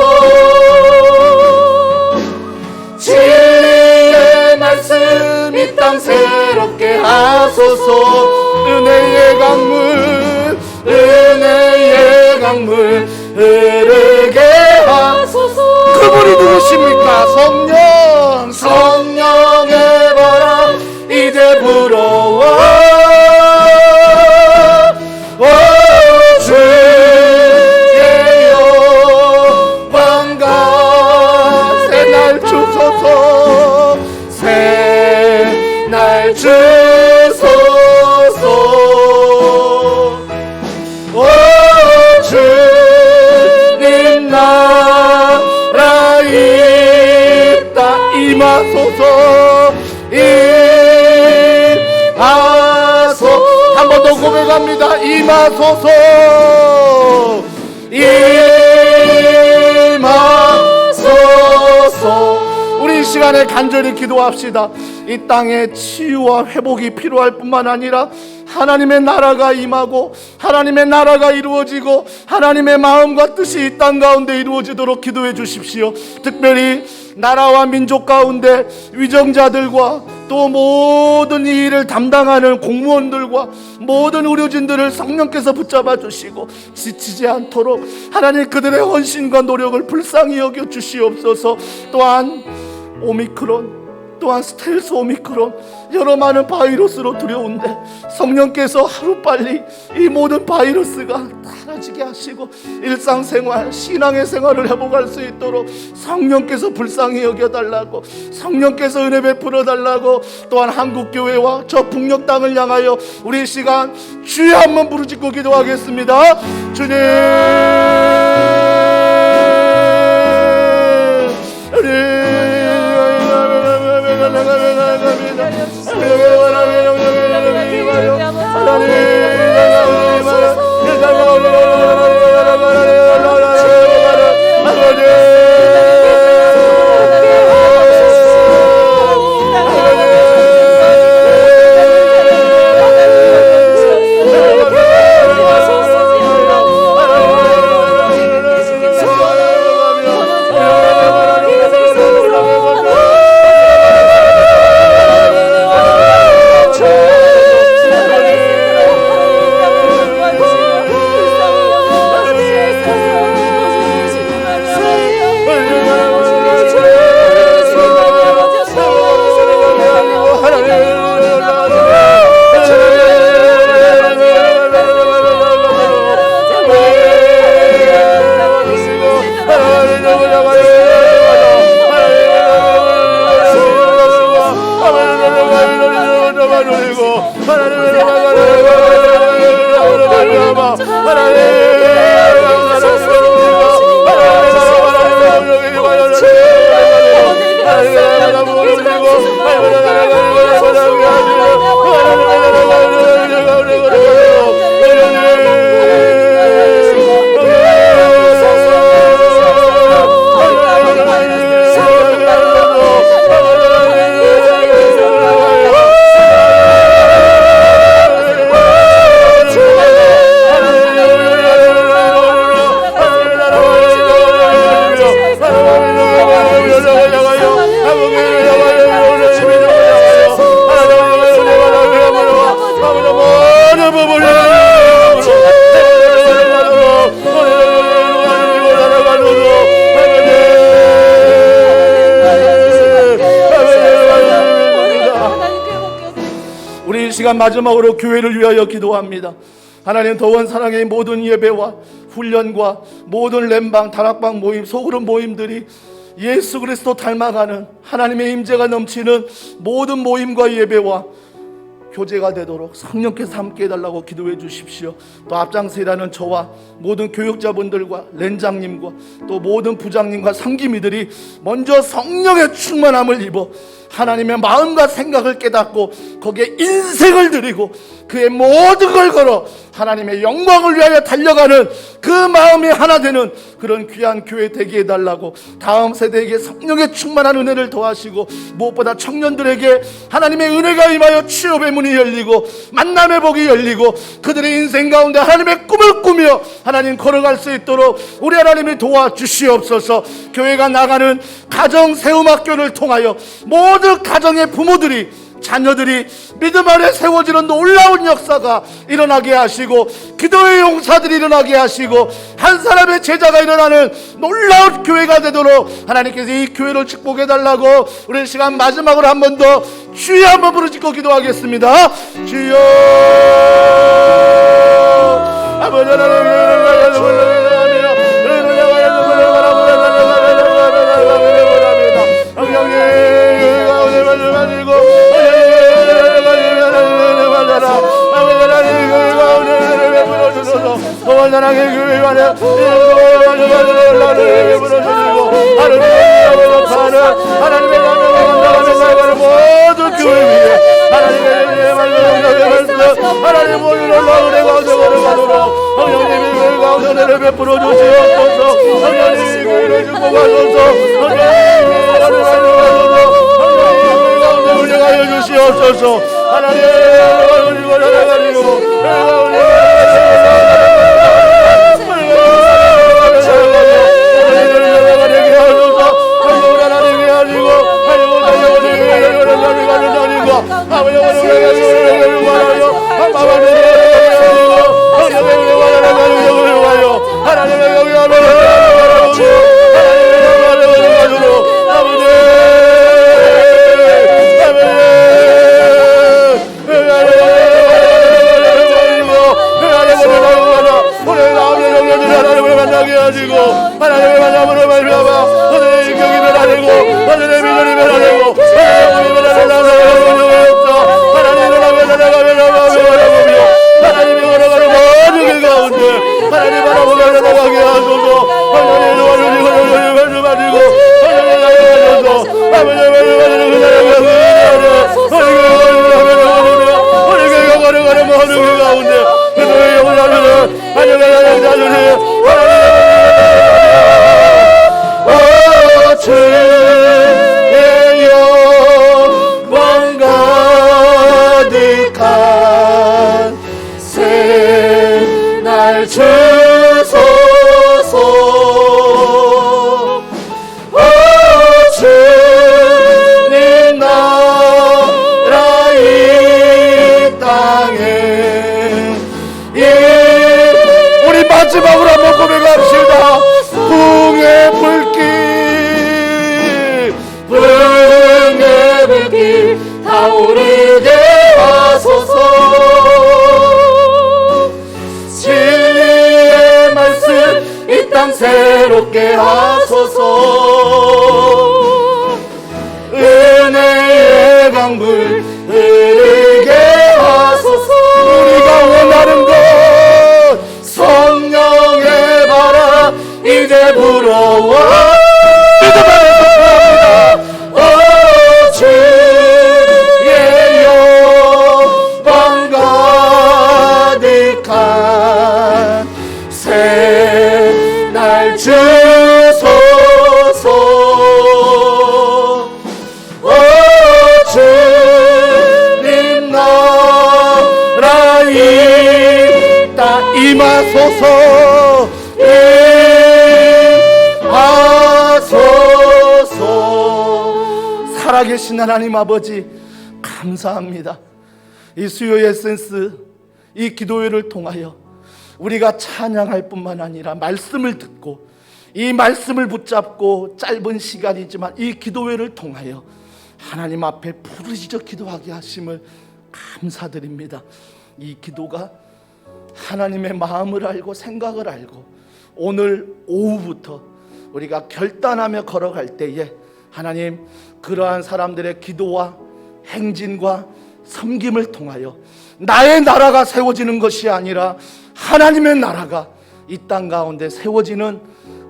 진리의 말씀 이 땅 새롭게 하소서. 은혜의 강물 흐르게 하소서. 그분이 누구십니까? 성령의 바람 이제 불어와. 임하소서. 임하소서. 한 번 더 고백합니다. 임하소서. 임하소서. 우리 이 시간에 간절히 기도합시다. 이 땅에 치유와 회복이 필요할 뿐만 아니라 하나님의 나라가 임하고 하나님의 나라가 이루어지고 하나님의 마음과 뜻이 이 땅 가운데 이루어지도록 기도해 주십시오. 특별히 나라와 민족 가운데 위정자들과 또 모든 이 일을 담당하는 공무원들과 모든 의료진들을 성령께서 붙잡아 주시고 지치지 않도록 하나님 그들의 헌신과 노력을 불쌍히 여겨 주시옵소서. 또한 오미크론, 또한 스텔스 오미크론, 여러 많은 바이러스로 두려운데 성령께서 하루빨리 이 모든 바이러스가 사라지게 하시고 일상생활, 신앙의 생활을 회복할 수 있도록 성령께서 불쌍히 여겨달라고, 성령께서 은혜 베풀어 달라고, 또한 한국교회와 저 북녘 땅을 향하여 우리 시간 주여 한번 부르짖고 기도하겠습니다. 주님, 시간 마지막으로 교회를 위하여 기도합니다. 하나님, 더원 사랑의 모든 예배와 훈련과 모든 렘방, 다락방 모임, 소그룹 모임들이 예수 그리스도 닮아가는 하나님의 임재가 넘치는 모든 모임과 예배와 교제가 되도록 성령께서 함께 해달라고 기도해 주십시오. 또 앞장서 일하는 저와 모든 교육자분들과 렌장님과 또 모든 부장님과 상기미들이 먼저 성령의 충만함을 입어 하나님의 마음과 생각을 깨닫고 거기에 인생을 드리고 그의 모든 걸 걸어 하나님의 영광을 위하여 달려가는 그 마음이 하나 되는 그런 귀한 교회 되게 해달라고, 다음 세대에게 성령의 충만한 은혜를 더하시고 무엇보다 청년들에게 하나님의 은혜가 임하여 취업의 문이 열리고 만남의 복이 열리고 그들의 인생 가운데 하나님의 꿈을 꾸며 하나님 걸어갈 수 있도록 우리 하나님이 도와주시옵소서. 교회가 나가는 가정 세움학교를 통하여 모든 가정의 부모들이, 자녀들이 믿음 안에 세워지는 놀라운 역사가 일어나게 하시고 기도의 용사들이 일어나게 하시고 한 사람의 제자가 일어나는 놀라운 교회가 되도록 하나님께서 이 교회를 축복해달라고 우리 시간 마지막으로 한 번 더 주여 한번 부르짖고 기도하겠습니다. 주여 아버지 하나님, 사랑의 교회 안에 하나님의 교회 위에 하나님의 말씀 하나님 오늘 은혜 가운데 걸어가도록 성령님이 교회 가운데 은혜를 베풀어 주시옵소서. 성령님이 교회를 축복하소서. 성령님이 운행하여 주시옵소서. 하나님 하나님의 만남으로 말미암아 오늘의 경기를 하내고 오늘의 믿음을 하내고 하나님이 걸어가는 모든 길 가운데 하나님 바라보며 나가게 하소서. 하나님 도와주시고 말씀하시고 하나님 나가셔서 아버지 말씀하시는 그 우리 교회가 걸어가는 모든 길 가운데 그들의 영을 하시는 하나님의 나라를 주시는 주의 영광 가득한 새날 주소서. 주님 나라 이 땅에 우리 마지막으로 한번 고백합시다. 붕의 불길 타오르게 하소서. 진리의 말씀 이 땅 새롭게 하소서. 은혜의 강물 흐르게 하소서. 우리가 원하는 것 성령의 바람 이제 불어와 새날 주소서. 주님 나라 이 땅 임하소서. 임하소서. 살아계신 하나님 아버지 감사합니다. 이 수요의 에센스 이 기도회를 통하여 우리가 찬양할 뿐만 아니라 말씀을 듣고 이 말씀을 붙잡고 짧은 시간이지만 이 기도회를 통하여 하나님 앞에 부르짖어 기도하게 하심을 감사드립니다. 이 기도가 하나님의 마음을 알고 생각을 알고 오늘 오후부터 우리가 결단하며 걸어갈 때에 하나님 그러한 사람들의 기도와 행진과 섬김을 통하여 나의 나라가 세워지는 것이 아니라 하나님의 나라가 이 땅 가운데 세워지는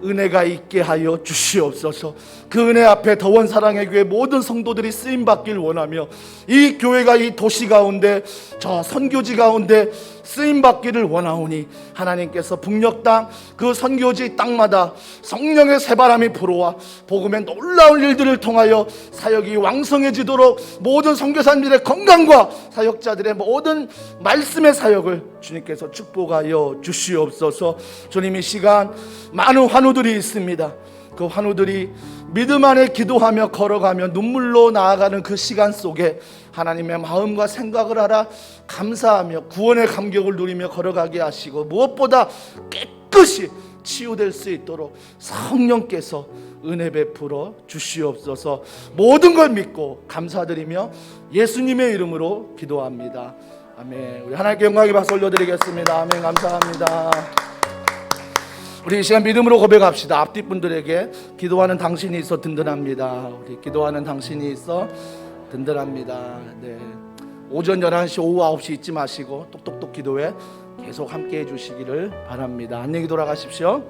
은혜가 있게 하여 주시옵소서. 그 은혜 앞에 더원 사랑의 교회 모든 성도들이 쓰임 받길 원하며 이 교회가 이 도시 가운데 저 선교지 가운데 쓰임 받기를 원하오니 하나님께서 북녘 땅 그 선교지 땅마다 성령의 새바람이 불어와 복음의 놀라운 일들을 통하여 사역이 왕성해지도록 모든 선교사님들의 건강과 사역자들의 모든 말씀의 사역을 주님께서 축복하여 주시옵소서. 주님 이 시간 많은 환우들이 있습니다. 그 환우들이 믿음 안에 기도하며 걸어가며 눈물로 나아가는 그 시간 속에 하나님의 마음과 생각을 알아 감사하며 구원의 감격을 누리며 걸어가게 하시고 무엇보다 깨끗이 치유될 수 있도록 성령께서 은혜 베풀어 주시옵소서. 모든 걸 믿고 감사드리며 예수님의 이름으로 기도합니다. 아멘. 우리 하나님께 영광의 박수 올려드리겠습니다. 아멘. 감사합니다. 우리 이 시간 믿음으로 고백합시다. 앞뒤 분들에게 기도하는 당신이 있어 든든합니다. 우리 기도하는 당신이 있어 든든합니다. 네. 오전 11시, 오후 9시 잊지 마시고 똑똑똑 기도회 계속 함께 해주시기를 바랍니다. 안녕히 돌아가십시오.